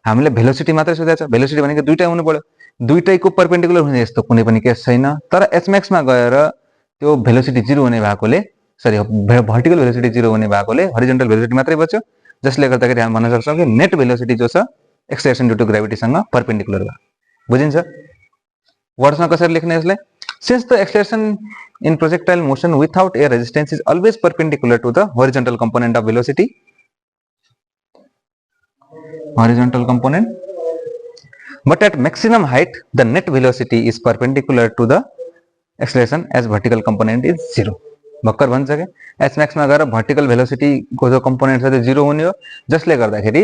हामीले भेलोसिटी मात्रै सोधेको छ। भेलोसिटी भनेको दुईटै हुनु पर्यो, दुईटैको परपेन्डिकुलर हुने यस्तो कुनै पनि केस छैन। तर एच म्याक्समा गएर त्यो भेलोसिटी 0 हुने भएकोले भर्टिकल भेलोसिटी 0 हुने भएकोले हरिजन्टल भेलोसिटी मात्रै बच्यो, जसले गर्दाखेरि हामी भन्न सक्छौँ कि नेट भेलोसिटी जो छ एक्सेलरेसन ड्यू टु ग्रेभिटीसँग परपेन्डिकुलर भयो। बुझिन्छ? वर्ड्समा कसरी लेख्ने यसलाई? Since the acceleration in projectile motion without air resistance is always perpendicular to the horizontal component of velocity, but at maximum height the net velocity is perpendicular to the acceleration as vertical component is 0. भक्कर भन्छ के H म्याक्समा गएर vertical velocity को जो component छ त्यो 0 हुने हो, जसले गर्दाखेरि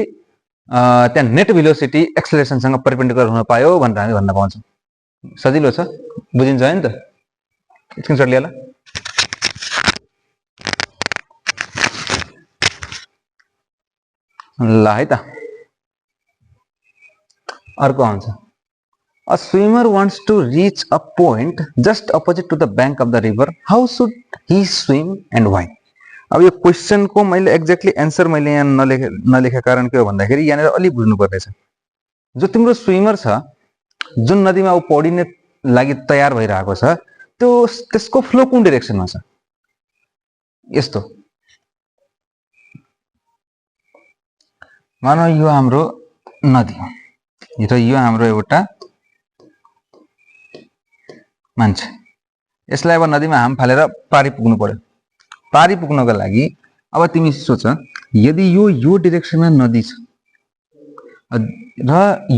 त्यहाँ नेट भेलोसिटी एक्सेलरेसनसँग परपेन्डिकुलर हुन पायो भनेर हामी भन्न पाउँछौँ। सजिलो छ, बुझिन्छ हैन त? स्क्रिनशट लिएर ल है त। अर्को आउँछ, a swimmer wants to reach a point just opposite to the bank of the river, how should he swim and why? अब यो क्वेशन को मैले एक्ज्याक्टली एन्सर मैले यहाँ नलेखे कारण के हो भन्दाखेरि यहाँनिर अलि बुझ्नु पर्नेछ। जो तिम्रो स्विमर छ जुन नदीमा उ पौडिने लागि तयार भइरहेको छ त्यो त्यसको फ्लो कुन डाइरेक्सनमा छ? यस्तो मानौ यो हाम्रो नदी हो र यो हाम्रो एउटा मान्छे, यसलाई अब नदीमा हाम फालेर पारी पुग्नु पर्यो। पारी पुग्नको लागि अब तिमी सोच, यदि यो डाइरेक्सनमा नदी छ र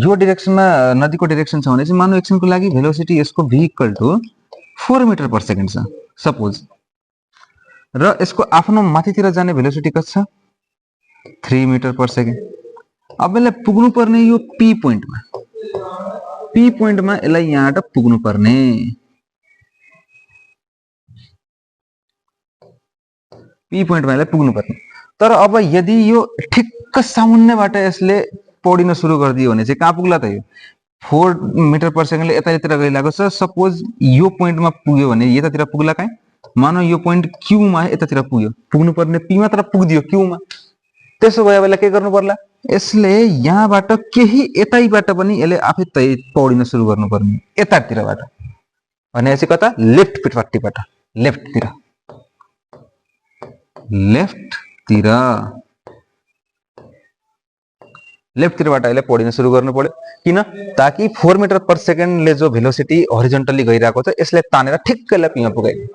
यो डाइरेक्सनमा नदीको डाइरेक्सन छ भने चाहिँ मानौ एकछिनको लागि भेलोसिटी यसको v equal to 4 metre per second छ सपोज, र यसको आफ्नो माथितिर जाने भेलोसिटी कति छ? 3 मिटर पर सेकेन्ड। अब यसलाई पुग्नु पर्ने यो p पोइन्टमा यसलाई यहाँबाट पुग्नु पर्ने। p पोइन्टमा यसलाई पुग्नु पर्ने। तर अब यदि यो ठिक्क सामुन्नेबाट यसले पौडिन सुरु गरिदियो भने चाहिँ कहाँ पुग्ला त? यो 4 मिटर पर सेकेन्डले यतातिर गइरहेको छ। सपोज यो पोइन्टमा पुग्यो भने यतातिर पुग्ला कहाँ? मानौ यो पोइन्ट क्यू मा यतातिर पुग्यो, पुग्नु पर्ने p मा तर पुग्दियो क्यू मा। त्यसो भए यसलाई के गर्नु पर्ला? यसले यहाँबाट केही यतैबाट पनि यसले आफै तै पौडिन सुरु गर्नुपर्ने, यतातिरबाट भनेपछि कता? लेफ्टपट्टिबाट, लेफ्टतिरबाट यसले पौडिन सुरु गर्नु पर्यो। किन? ताकि 4 मिटर पर सेकेन्डले जो भेलोसिटी हरिजन्टली गइरहेको छ यसले तानेर ठिक्क यसलाई p मा पुगाइदियो।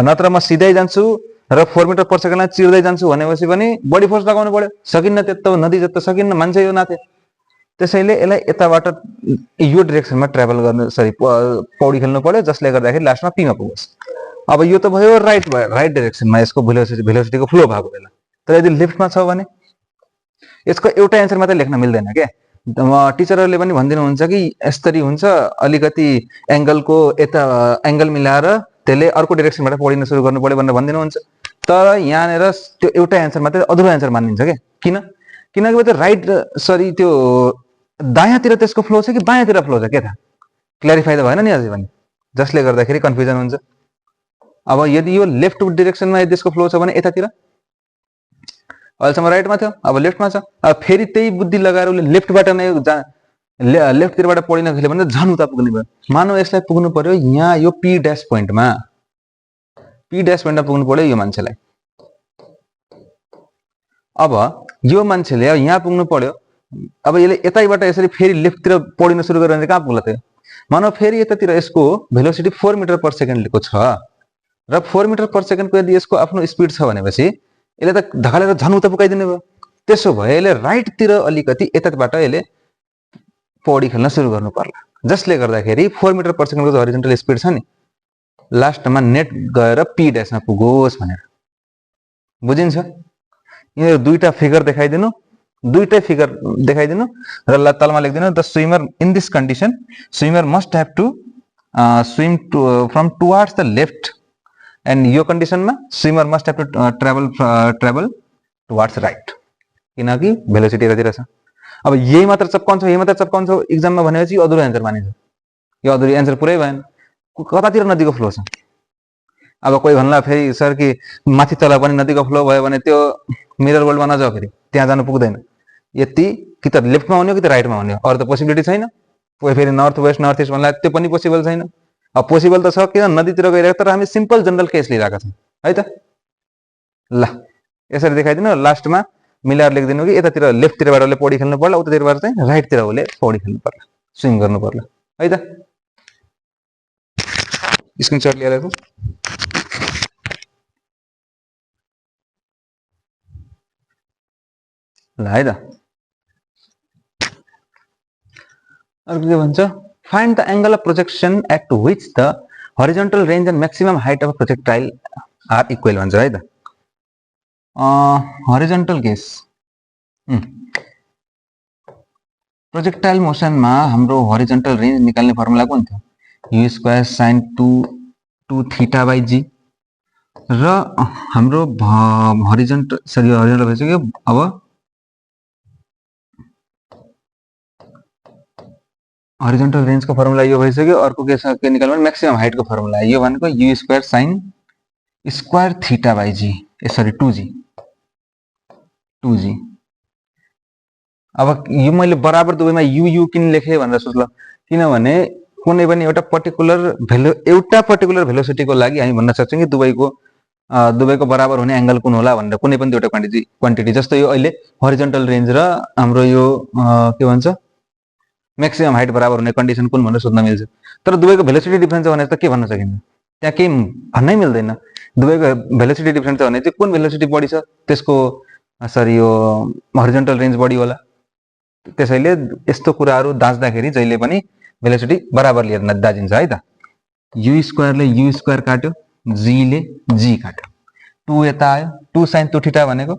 नत्र म सिधै जान्छु र 4 मिटर पर सेकेन्डलाई चिर्दै जान्छु भनेपछि पनि बडी फोर्स लगाउनु पर्यो, सकिन्न। त्यस्तो नदी जस्तो सकिन्न, मान्छे यो नाथे। त्यसैले यसलाई यताबाट यो डाइरेक्सनमा ट्राभल गर्न पौडी खेल्नु पर्यो, जसले गर्दाखेरि लास्टमा p मा पुगोस्। अब यो त भयो राइट डाइरेक्सनमा यसको भेलोसिटीको फ्लो भएको बेला। तर यदि लेफ्टमा छ भने यसको एउटा एन्सर मात्रै लेख्न मिल्दैन के। टिचरहरूले पनि भनिदिनुहुन्छ कि यसरी हुन्छ, अलिकति एंगलको यता एंगल मिलाएर त्यसले अर्को डाइरेक्सनबाट पौडिन सुरु गर्नु पर्यो भनेर भनिदिनुहुन्छ। तर यहाँनिर त्यो एउटा एन्सर मात्रै अधुरो एन्सर मानिन्छ के। किनकि त्यो राइट त्यो दायाँतिर त्यसको फ्लो छ कि बायाँतिर फ्लो छ के थाहा? क्ल्यारिफाई त भएन नि अझै पनि, जसले गर्दाखेरि कन्फ्युजन हुन्छ। अब यदि यो लेफ्ट डाइरेक्सनमा यदि यसको फ्लो छ भने यतातिर, अहिलेसम्म राइटमा थियो अब लेफ्टमा छ। अब फेरि त्यही बुद्धि लगाएर उसले लेफ्टबाट नै लेफ्टतिरबाट पौडिन खेल्यो भने झन् उता पुग्ने भयो। मानौ यसलाई पुग्नु पर्यो यहाँ यो p ड्यास पोइन्टमा पुग्नु पर्यो यो मान्छेलाई। अब यो मान्छेले यहाँ पुग्नु पर्यो, अब यसले यतैबाट यसरी फेरि लेफ्टतिर पौडिन सुरु गर्यो भने कहाँ पुग्ला त? मानौ फेरि यतातिर यसको भेलोसिटी 4 मिटर पर सेकेन्डको छ र 4 मिटर पर सेकेन्डको यदि यसको आफ्नो स्पिड छ भनेपछि यसले त धकालेर झन् उता पुगाइदिने भयो। त्यसो भए यसले राइटतिर अलिकति यताबाट यसले पौडी खेल्न सुरु गर्नु पर्ला, जसले गर्दाखेरि 4 मिटर पर सेकेन्डको हरिजन्टल स्पिड छ नि लास्टमा नेट गएर p ड्यासमा पुगोस् भनेर। बुझिन्छ? यो दुईटा फिगर देखाइदिनु र तलमा लेख्दिनु the swimmer in this condition swimmer must have to swim from towards the left and यो कन्डिसनमा swimmer must have to travel towards right, किनकि भेलोसिटी यतातिर छ। अब यही मात्र चप्काउँछ इक्जाममा भनेपछि अधुरो एन्सर मानिन्छ, यो अधुरो एन्सर पुरै भएन, कतातिर नदीको फ्लो छ। अब कोही भन्ला फेरि सर कि माथि तल पनि नदीको फ्लो भयो भने त्यो मिरर वर्ल्डमा नजाऊ, फेरि त्यहाँ जानु पुग्दैन, यति कि त लेफ्टमा हुने हो कि त राइटमा हुने हो, अरू त पोसिबिलिटी छैन। कोही फेरि नर्थ वेस्ट नर्थ इस्ट भन्ला त्यो पनि पोसिबल छैन। अब पोसिबल त छ किन नदीतिर गइरहेको, तर हामी सिम्पल जनरल केस लिइरहेका छौँ है त। ल यसरी देखाइदिनु, लास्टमा मिलाएर लेखिदिनु कि यतातिर लेफ्टतिरबाट उसले पौडी खेल्नु पर्ला, उतातिरबाट चाहिँ राइटतिर उसले पौडी खेल्नु पर्ला, स्विम गर्नु पर्ला है त। स्क्रिनशट लिएर ल है त। अर्को के भन्छ, find the angle of projection at which the horizontal range and maximum height of projectile are equal भन्छ है त। हरिजोन्टल केस प्रोजेक्टाइल मोसनमा हाम्रो हरिजोन्टल रेंज निकाल्ने फर्मुला कुन थियो, u square sin 2 theta by g, र हाम्रो हरिजोन्टल भइसक्यो। अब हरिजोन्टल रेंज को फर्मुला यो भइसक्यो। अर्को के निकाल्नु भने मैक्सिमम हाइट को फर्मुला, यो भनेको u square sin square theta by g, sorry 2g। अब यो मैले बराबर दुवैमा यु किन लेखेँ भनेर सोच्ल, किनभने कुनै पनि एउटा पर्टिकुलर भेलोसिटीको लागि हामी भन्न सक्छौँ कि दुवैको बराबर हुने एंगल कुन होला भनेर, कुनै पनि एउटा क्वान्टिटी। जस्तो यो अहिले हरिजोन्टल रेंज र हाम्रो यो के भन्छ मैक्सिमम हाइट बराबर हुने कन्डिसन कुन भनेर सोध्न मिल्छ। तर दुवैको भेलोसिटी डिफरेन्स छ भने त के भन्न सकिन्छ, त्यहाँ केही भन्नै मिल्दैन। दुवैको भेलोसिटी डिफरेन्स छ भने चाहिँ कुन भेलोसिटी बढी छ त्यसको सरी यो हरिजोन्टल रेंज बढी होला। त्यसैले यस्तो कुराहरू दाज्दाखेरि जहिले पनि भेलोसिटी बराबर लिएर दाजिन्छ है त। u स्क्वायरले u स्क्वायर काट्यो, g ले g काट्यो, 2 यता आयो, 2 sin 2 थीटा भनेको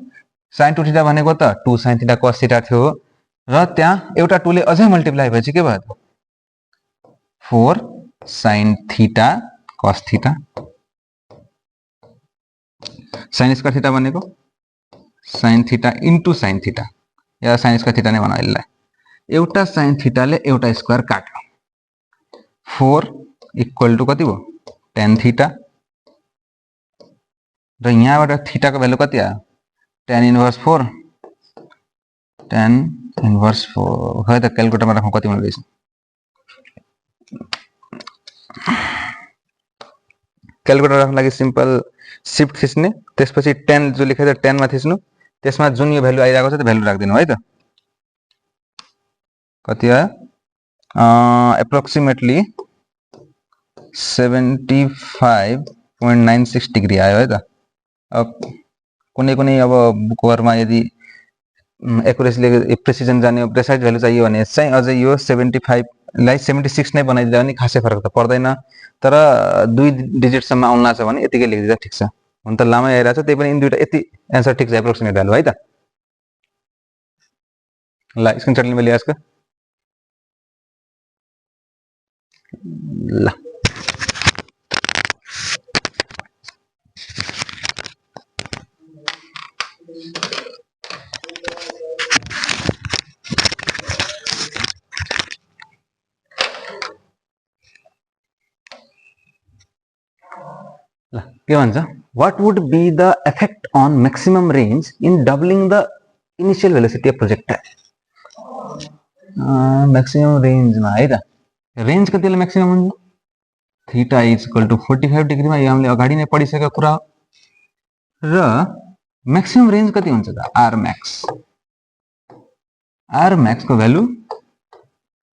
त 2 sin थीटा cos थीटा थियो, र त्यहाँ एउटा 2 ले अझै मल्टिप्लाई भएपछि के भयो त 4 sin theta cos theta, sin square theta भनेको sin theta into sin theta, या sin स्क्वायर थीटा नै भनौँ यसलाई। एउटा sin थीटाले एउटा स्क्वायर काट्यो, 4 इक्वल टु कति भयो tan थीटा, र यहाँबाट थीटाको भ्यालु कति आयो tan इन्भर्स 4, tan इन्भर्स 4 खै त क्यालकुलेटरमा राखौँ कति हुँदैछ। क्यालकुलेटर राख्न लागि सिम्पल शिफ्ट थिच्ने, त्यसपछि 10 जो लेखेको छ 10 मा थिच्नु, त्यसमा जुन यो भ्यालु आइरहेको छ त्यो भ्यालु राख्दिनु है त। कति आयो एप्रोक्सिमेटली 75.96 डिग्री आयो है त। अब कुनै अब बुकहरुमा यदि एक्युरेसी प्रेसिजन जाने प्रेसाइज भ्यालु चाहियो भने चाहिँ अझै यो 75 लाई 76 नै बनाइदिँदा पनि खासै फरक त पर्दैन, तर 2 डिजिट सम्म आउला छ भने यतिकै लेखिदिँदा ठिक छ। हुन त लामै आइरा छ, त्यही पनि इन दुईटा यति एन्सर ठिक छ एप्रोक्सिमेट भ्यालु है त। ल स्क्रिनशट लिनु मैले यसको ल के भन्छ, what would be the effect on maximum range in doubling the initial velocity of projectile? maximum range मा है त, रेंज कतिले मैक्सिमम हुन्छ, theta is equal to 45 degree मा, यो हामीले अगाडि नै पढिसकेको कुरा हो। र मैक्सिमम रेंज कति हुन्छ त आर मैक्स को value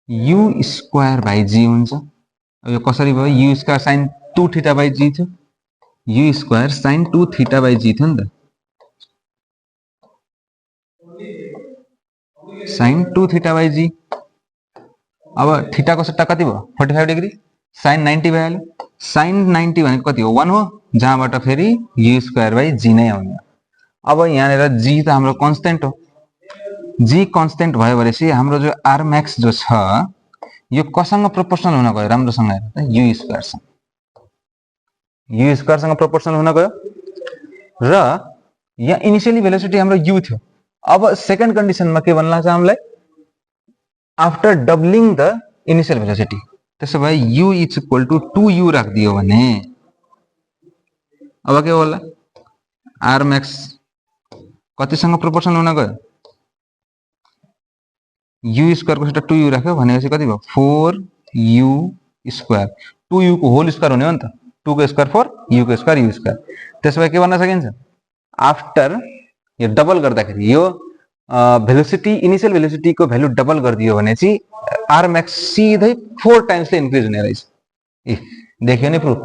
u square by g हुन्छ। अब यो कसरी भयो, u square sin 2 theta by g थियो, u square sin 2 theta by g थियो नि त, sin 2 थीटा बाई जी। अब थीटा को सट्टा कति भयो 45 डिग्री, sin 90 भइहाल्यो, sin 90 भनेको कति हो 1 हो, जहाँबाट फेरि u स्क्वायर बाई जी नै आउने। अब यहाँनिर g त हाम्रो कन्स्टेन्ट हो, g कन्स्टेन्ट भयो भनेपछि हाम्रो जो r मैक्स जो छ यो कसँग प्रोपोर्सनल हुन गयो, राम्रोसँग हेर्नु त u स्क्वायर सँग। यु स्क्वायरसँग प्रोपोर्सनल हुन गयो र यहाँ इनिशियली भेलोसिटी हाम्रो यु थियो। अब सेकेन्ड कन्डिसनमा के भन्ला छ हामीलाई, after doubling the initial velocity, त्यसो भए you is equal to 2u राखिदियो भने अब के होला, आर मैक्स कतिसँग प्रोपोर्सनल हुन गयो, यु स्क्वायर को सट्टा 2u राख्यो भनेपछि कति भयो 4u स्क्वायर, 2u को होल स्क्वायर हुने हो नि त, 2 को स्क्वायर 4 u को स्क्वायर u स्क्वायर। त्यसो भए के भन्न सकिन्छ, आफ्टर यो डबल गर्दाखेरि यो भेलोसिटी इनिशियल भेलोसिटी को भ्यालु डबल गरिदियो भने चाहिँ आर मैक्स सिधै 4 टाइम्सले इन्क्रिज हुने रहेछ। ए देखियो नि प्रुफ।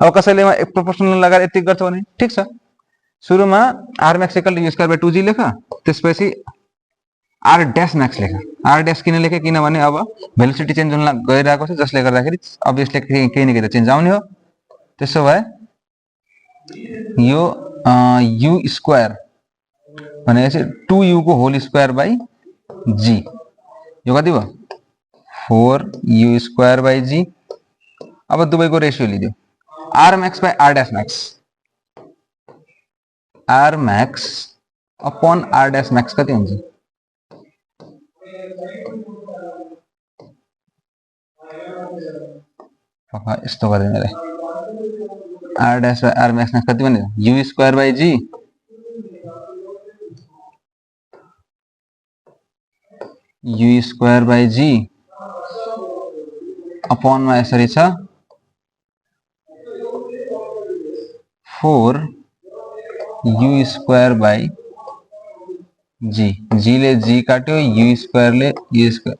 अब कसैले प्रोपोर्सनल लगाएर यति गर्छ भने ठीक छ, सुरुमा R max equal to u square by 2g लेख, त्यसपछि आर डैश मैक्स लेख। आर डैश किन लेखे, किनभने अब भेलोसिटी चेन्ज हुन गइरहेको छ जसले गर्दाखेरि अभियसली केही न केही त चेन्ज आउने हो। त्यसो भए यो यु स्क्वायर भनेपछि 2u को होल स्क्वायर बाइ g, यो कति भयो 4u स्क्वायर बाइ g। अब दुवैको ratio लिदियो, are max by R dash max, R max upon are dash max कति हुन्छ, यस्तो गर्दैन रे, are dash by R max कति बन्यो you square by g you square by g upon मा यसरी छ 4 you square by g, g ले g काट्यो, यु स्क्वायर ले यु स्क्वायर,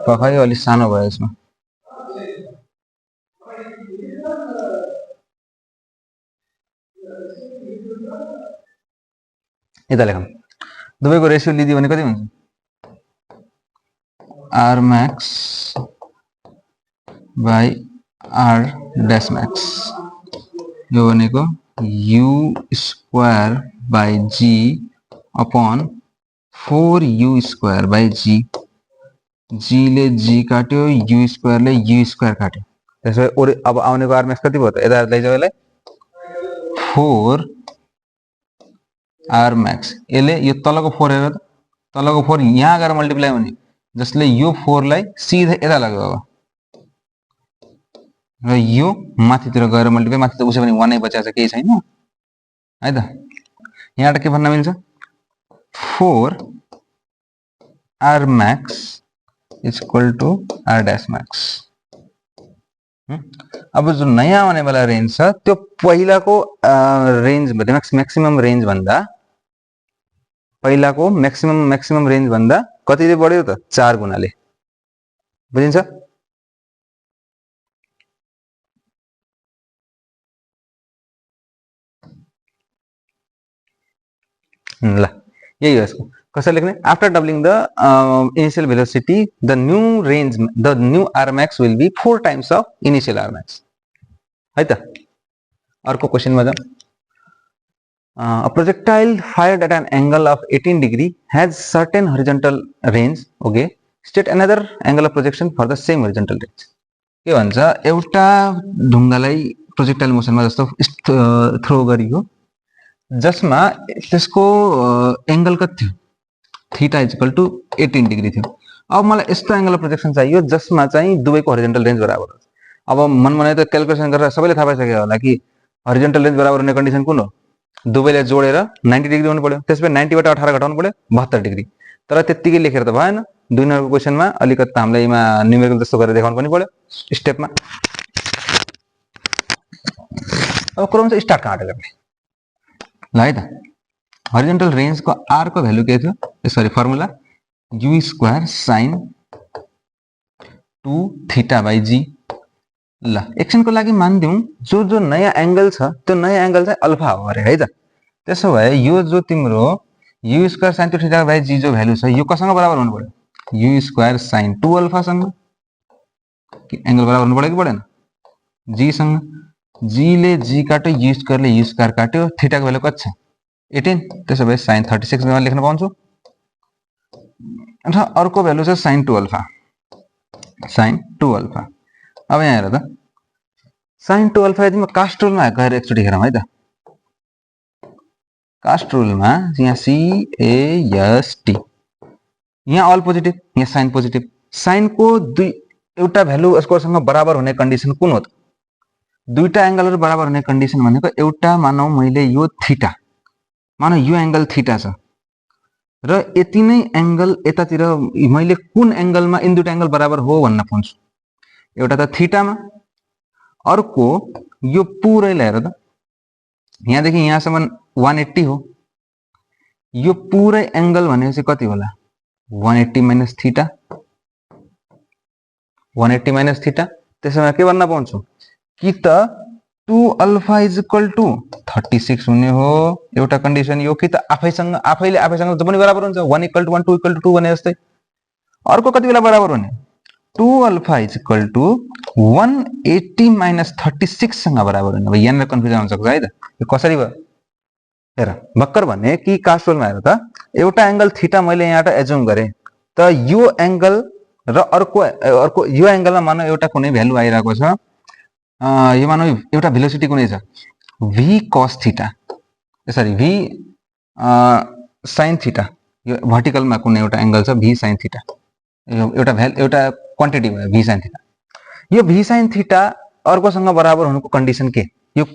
पखायो अलि सानो भयो यसमा, यता लेखौँ, दुवैको रेशियो लिदियो भने कति हुन्छ, R max by R dash max, यो भनेको u square by g upon 4u square by g, g ले g काट्यो, यु स्क्वायर ले यु स्क्वायर काट्यो, त्यसो अब आउनेको आर मैक्स कति भयो त, यता लैजाऊ यसलाई 4 आर मैक्स, यसले यो तलको 4 हेर त, तलको 4 यहाँ गएर मल्टिप्लाई हुने, जसले यो 4 लाई सिधै यता लाग्यो अब, र यो माथितिर गएर मल्टिप्लाई, माथि त उसै पनि 1 नै बचेको छ, केही छैन है त। यहाँबाट के भन्न मिल्छ 4 R max is equal to R dash max. अब जो नयाँ आउने वाला रेंज छ त्यो पहिलाको रेंज मैक्सिमम रेंज भन्दा, पहिलाको मैक्सिमम रेंज भन्दा कतिले बढ्यो त 4 गुणाले, बुझिन्छ। ल यही हो यसको, कसरी लेख्ने, after doubling the initial velocity the new R max will be 4 times of initial R max है त। अर्को क्वेशनमा जाउँ, a projectile fired at an angle of 18 degree has certain horizontal range, okay, state another angle of projection for the same horizontal range। के भन्छ, एउटा ढुङ्गालाई projectile मोसनमा जस्तो throw गरियो, जसमा त्यसको एंगल कति थियो, theta is equal to 18 degree थियो। अब मलाई यस्तो एंगल अफ प्रोजेक्सन चाहियो जसमा चाहिँ दुवैको हरिजन्टल रेंज बराबर हो। अब मनमनै त क्याल्कुलेसन गरेर सबैले थाहा पाइसक्यो होला कि हरिजन्टल रेंज बराबर हुने कन्डिसन कुन हो, दुवैले जोडेर 90 डिग्री हुनु पर्यो, त्यसपछि 90 बाट 18 घटाउनु पर्यो 72 डिग्री। तर त्यतिकै लेखेर त भएन, 2 नम्बरको क्वेशनमा अलिकति हामीले यमा न्युमेरिकल जस्तो गरेर देखाउनु पनि पर्यो स्टेपमा। अब क्रम चाहिँ स्टार्ट कहाँबाट गर्ने ल है त। हरिजन्टल रेंज को आर को भ्यालु के थियो, sorry formula u square sine 2 theta by g. ल एकछिनको लागि मानिदिउँ जो जो नयाँ एंगल छ त्यो नयाँ एंगल चाहिँ अल्फा हो अरे है त। त्यसो भए यो जो तिम्रो u square sine 2 theta by g जो भ्यालु छ यो कसँग बराबर हुनु पर्यो, यु स्क्वायर साइन 2 अल्फा सँग। एंगल बराबर हुनु पर्यो कि परेन, जी सँग। जी ले जी काट्यो, यु स्क्वायर ले यु स्क्वायर काट्यो, थीटा को भ्यालु कति छ 18, त्यसो भए साइन 36 मा लेख्न पाउँछु। र अर्को भ्यालु छ साइन 2 अल्फा, साइन 2 अल्फा। अब यहाँ हेर त, sin 2 अल्फा यदि म कास्ट रुलमा गएर एकचोटि हेरौँ है त। कास्ट रुलमा यहाँ CAST, यहाँ अल पोजिटिभ, यहाँ साइन पोजिटिभ। साइनको एउटा भ्यालु यसकोसँग बराबर हुने कन्डिसन कुन हो त? दुईटा एंगलहरु बराबर हुने कन्डिसन भनेको एउटा मानौ मैले यो थीटा, मानौ यो एंगल थीटा छ र यति नै एंगल यतातिर मैले कुन एंगलमा इन दुईटा एंगल बराबर हो भन्न खोज्छु। एउटा त थीटामा, अर्को यो पुरै हेर त, यहाँदेखि यहाँसम्म 180 हो। यो पुरै एंगल भनेपछि कति होला? 180 माइनस थीटा, 180 माइनस थीटा। त्यसैमा के भन्न पाउँछु कि त 2 अल्फा इज इक्वल टू 36 हुने हो एउटा कन्डिसन यो, कि त आफैसँग जो पनि बराबर हुन्छ 1 इक्वल टू 1 2 इक्वल टू 2 भने जस्तै। अर्को कति बेला बराबर हुने? 2 alpha is equal to 180 minus 36 सँग बराबर हुने। अब यहाँनिर कन्फ्युजन हुन सक्छ है त, यो कसरी भयो हेर। भक्कर भने कि कास्ट रुलमा हेर त, एउटा एंगल थीटा मैले यहाँबाट एज्युम गरे त यो एंगल र अर्को यो एंगलमा मानौ एउटा कुनै भ्यालु आइरहेको छ, यो मानौ एउटा भेलोसिटी कुनै छ v cos theta, sorry v sin theta, यो भर्टिकलमा कुनै एउटा एंगल छ v sin थीटा, एउटा क्वान्टिटी भयो v sin थीटा। यो v sin थीटा अर्कोसँग बराबर हुनुको कन्डिसन के? यो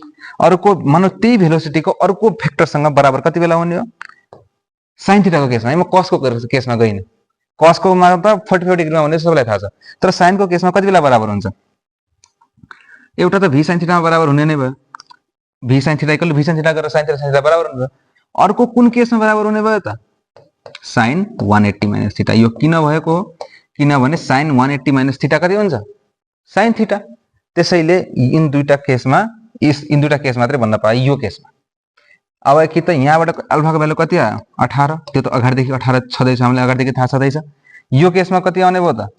अर्को मानौ त्यही भेलोसिटीको अर्को भेक्टरसँग बराबर कति बेला हुने हो? sin थीटा को केसमा, म cos को केसमा गइन, cos को मा त 45 डिग्रीमा हुने सबैलाई थाहा छ, तर sin को केसमा कति बेला बराबर हुन्छ? एउटा त v sin थीटा मा बराबर हुने नै भयो, v sin theta equal v sin theta गरेर sin थीटा बराबर हुने भयो। अर्को कुन केसमा बराबर हुने भयो त? sin 180 minus theta. यो किन भएको? किनभने sin 180 माइनस थीटा कति हुन्छ? sin theta. त्यसैले इन दुईटा केस मात्रै भन्न पाए यो केसमा। अब कि त यहाँबाट अल्फा को भ्यालु कति आयो? 18, त्यो त अगाडिदेखि 18 छदैछ, हामीले अगाडिदेखि थाहा छदैछ। यो केसमा कति आउने भयो त?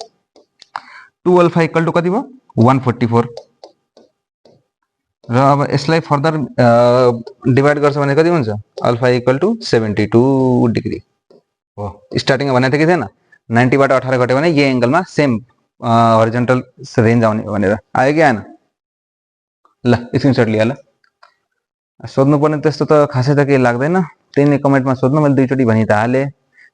2 अल्फा इक्वल टु कति भयो? 144। र अब यसलाई फर्दर डिवाइड गर्छ भने कति हुन्छ? अल्फा इक्वल टु 72 डिग्री हो। स्टार्टिङमा भनेको थियो कि थिएन 90 बाट 18 घट्यो भने यो एंगलमा सेम हरिजन्टल रेन्ज आउने भनेर, आयो कि आएन? ल स्क्रिनशट लिया ल। सोध्नु पर्ने त्यस्तो त खासै त केही लाग्दैन, त्यही नै कमेन्टमा सोध्नु, मैले दुईचोटी भनि त हाले।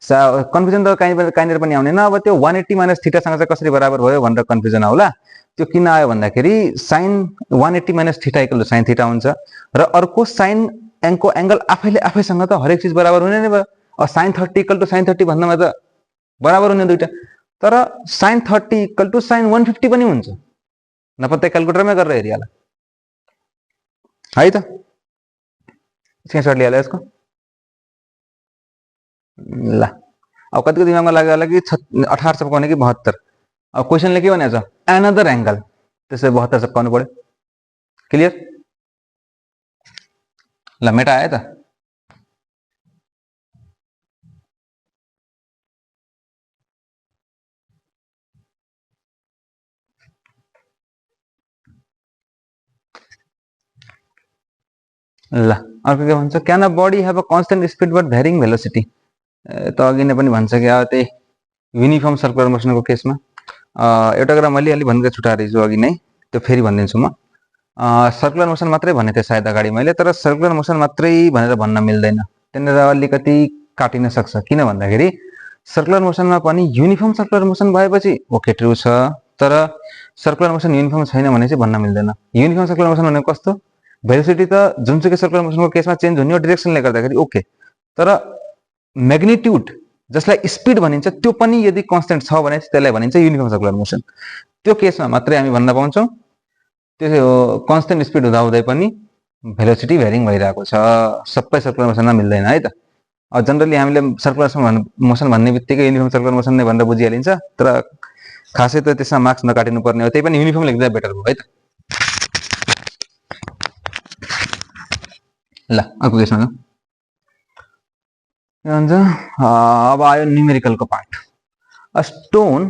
कन्फ्युजन त कहीँनिर पनि आउने न। अब त्यो 180 माइनस थीटासँग चाहिँ कसरी बराबर भयो भनेर कन्फ्युजन आउला। त्यो किन आयो भन्दाखेरि sin 180 minus theta equal to sin theta हुन्छ र अर्को sin को एंगल आफैसँग त हरेक चीज बराबर हुने नै भयो। अब sin 30 इक्वल टु sin 30 भन्नमा त बराबर हुने दुईटा, तर sin 30 इक्वल टु sin 150 पनि हुन्छ। नपत्ते क्याल्कुलेटरमै गरेर हेरिहाल है त। स्क्रिनशट लिहाल यसको ल। अब कतिको दिमागमा लाग्यो होला कि 18 चपकाउने कि 72। अब क्वेसनले के भनेको छ? एनदर एंगल, त्यसै 72 चपकाउनु पर्यो। क्लियर? ल मेटा आयो त। ल अर्को के भन्छ? Can a body have a constant speed but varying velocity. त अघि नै पनि भन्छ कि अब त्यही युनिफर्म सर्कुलर मोसनको केसमा एउटा कुरा मैले अलि भनेर छुटाएर छु अघि नै, त्यो फेरि भनिदिन्छु म। सर्कुलर मोसन मात्रै भने थिएँ सायद अगाडि मैले, तर सर्कुलर मोसन मात्रै भनेर भन्न मिल्दैन, त्यहाँनिर अलिकति काटिन सक्छ। किन भन्दाखेरि सर्कुलर मोसनमा पनि युनिफर्म सर्कुलर मोसन भएपछि ओके ट्रु छ, तर सर्कुलर मोसन युनिफर्म छैन भने चाहिँ भन्न मिल्दैन। युनिफर्म सर्कुलर मोसन भनेको कस्तो? भेलोसिटी त जुनसुकै सर्कुलर मोसनको केसमा चेन्ज हुने हो डिरेक्सनले गर्दाखेरि ओके, तर म्याग्निट्युड जसलाई स्पिड भनिन्छ त्यो पनि यदि कन्स्टेन्ट छ भने त्यसलाई भनिन्छ युनिफर्म सर्कुलर मोसन। त्यो केसमा मात्रै हामी भन्न पाउँछौँ त्यो कन्स्टेन्ट स्पिड हुँदाहुँदै पनि भेलोसिटी भ्यारिङ भइरहेको छ। सबै सर्कुलर मोसनमा मिल्दैन है त। अब जनरली हामीले सर्कुलर मोसन भन्ने बित्तिकै युनिफर्म सर्कुलर मोसन नै भनेर बुझिहालिन्छ, तर खासै त त्यसमा मार्क्स नकाटिनु पर्ने हो, त्यही पनि युनिफर्म लेख्दा बेटर भयो है त। ल अर्को क्वेसन भन्छ, अब आयो न्युमेरिकलको part. A stone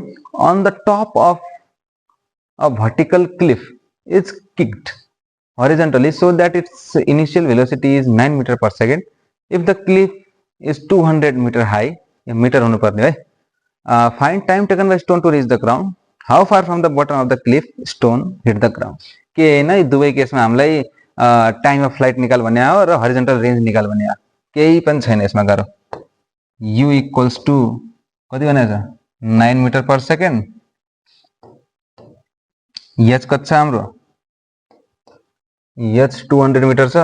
on the top of a vertical cliff is kicked horizontally so that its initial velocity is 9 meter per second. If the cliff is 200 meter high, meter हुनु पर्ने है, find time taken by stone to reach the ground. How far from the bottom of the cliff stone hit the ground. के हैन यी दुवै केसमा हामीलाई time of flight निकाल भन्ने हो र हरिजन्टल रेन्ज निकाल भन्ने हो। केही पनि छैन यसमा गाह्रो। u इक्वल्स टु कति भनेको छ 9 मिटर पर सेकेन्ड। h कति छ हाम्रो h 200 मिटर छ।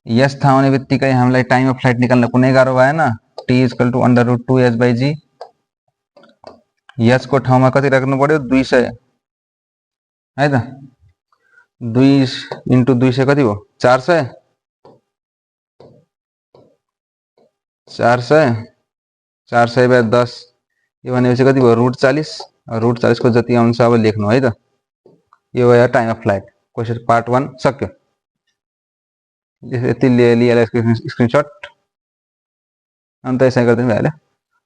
h थाहा हुने बित्तिकै हामीलाई टाइम अफ फ्लाइट निकाल्न कुनै गाह्रो भएन। t equal to √2h/g। h को ठाउँमा कति राख्नु पर्यो 200 है त। 2 × 200 कति हो 400। 400/10 यो भनेपछि कति भयो √40। √40 को जति आउँछ अब लेख्नु है त। यो भयो time of flight. Question part 1 सक्यो। यति लिएर स्क्रिनशट अन्त यसै गर्दिनु भइहाल्यो।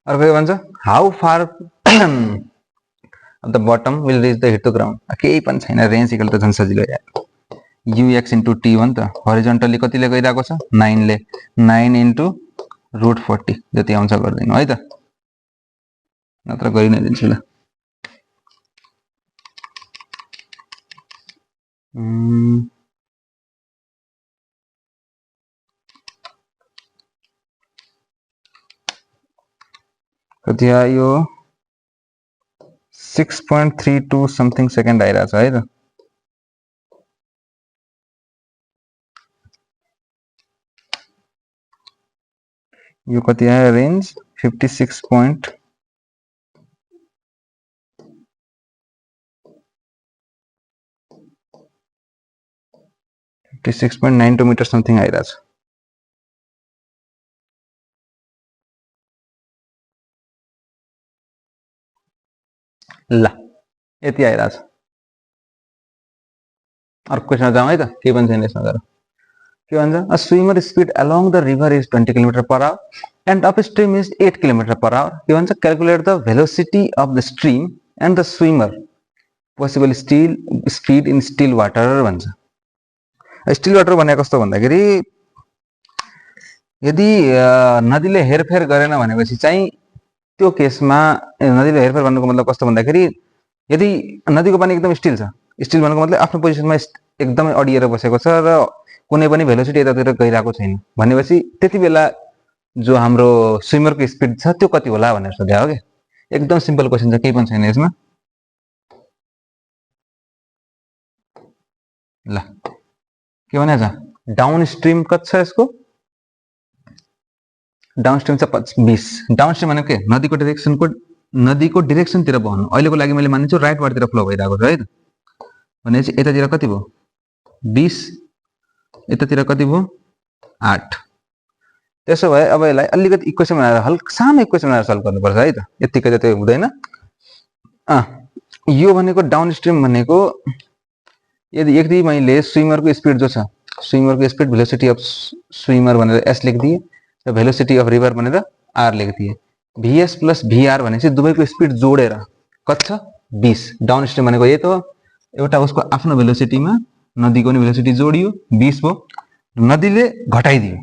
अर्को के भन्छ how far of the bottom will reach the hit to ground. केही पनि छैन रेन्ज इक्वल त झन् सजिलो यार। ux × t हो नि त। हरिजन्टली कतिले गइरहेको छ 9 ले। 9 × √40 जति आउँछ गर्दिनु है त। नत्र गरि नै दिन्छु ल। कति आयो 6.32 समथिङ सेकेन्ड आइरहेछ है त। यो कति आयो रेन्ज 56.92 मिटर समथिङ आइरहेछ। ल यति आइरहेछ। अर्को क्वेसनमा जाउँ है त। के भन्छ यसमा गरौँ। के भन्छ a swimmer speed along the river is 20 km/h and up stream is 8 km/h। के भन्छ calculate the velocity of the stream and the swimmer possible speed in still water भन्छ। स्टिल वाटर भने कस्तो भन्दाखेरि यदि नदीले हेरफेर गरेन भनेपछि चाहिँ त्यो केसमा नदीले हेरफेर गर्नुको मतलब कस्तो भन्दाखेरि यदि नदीको पानी एकदम स्टिल छ। स्टिल भनेको मतलब आफ्नो पोजिसनमा एकदमै अडिएर बसेको छ र कुनै पनि भेलोसिटी यतातिर गइरहेको छैन भनेपछि त्यति बेला जो हाम्रो स्विमरको स्पिड छ त्यो कति होला भनेर सोधे हो के। एकदम सिम्पल क्वेसन छ केही पनि छैन यसमा। ल के भने छ डाउन स्ट्रिम कति छ यसको डाउन स्ट्रिम छ 20। डाउन स्ट्रिम भनेको के नदीको डिरेक्सनतिर बहनु। अहिलेको लागि मैले मानिन्छु राइट वार्डतिर फ्लो भइरहेको छ है त। भनेपछि यतातिर कति भयो 20 यतातिर कति भयो 8। त्यसो भए अब यसलाई अलिकति इक्वेसन बनाएर हल्का सानो इक्वेसन बनाएर सल्भ गर्नुपर्छ है त। यतिकै त त्यो हुँदैन। यो भनेको डाउन स्ट्रिम भनेको यदि मैले स्विमरको स्पिड जो छ स्विमरको स्पिड भेलोसिटी अफ स्विमर भनेर s लेखिदिए र भेलोसिटी अफ रिभर भनेर r लेखिदिए। vs + vr भनेपछि दुवैको स्पिड जोडेर कति छ 20। डाउन स्ट्रिम भनेको यही त हो। एउटा उसको आफ्नो भेलोसिटीमा नदीको नि भेलोसिटी जोडियो 20 भयो। नदीले घटाइदियो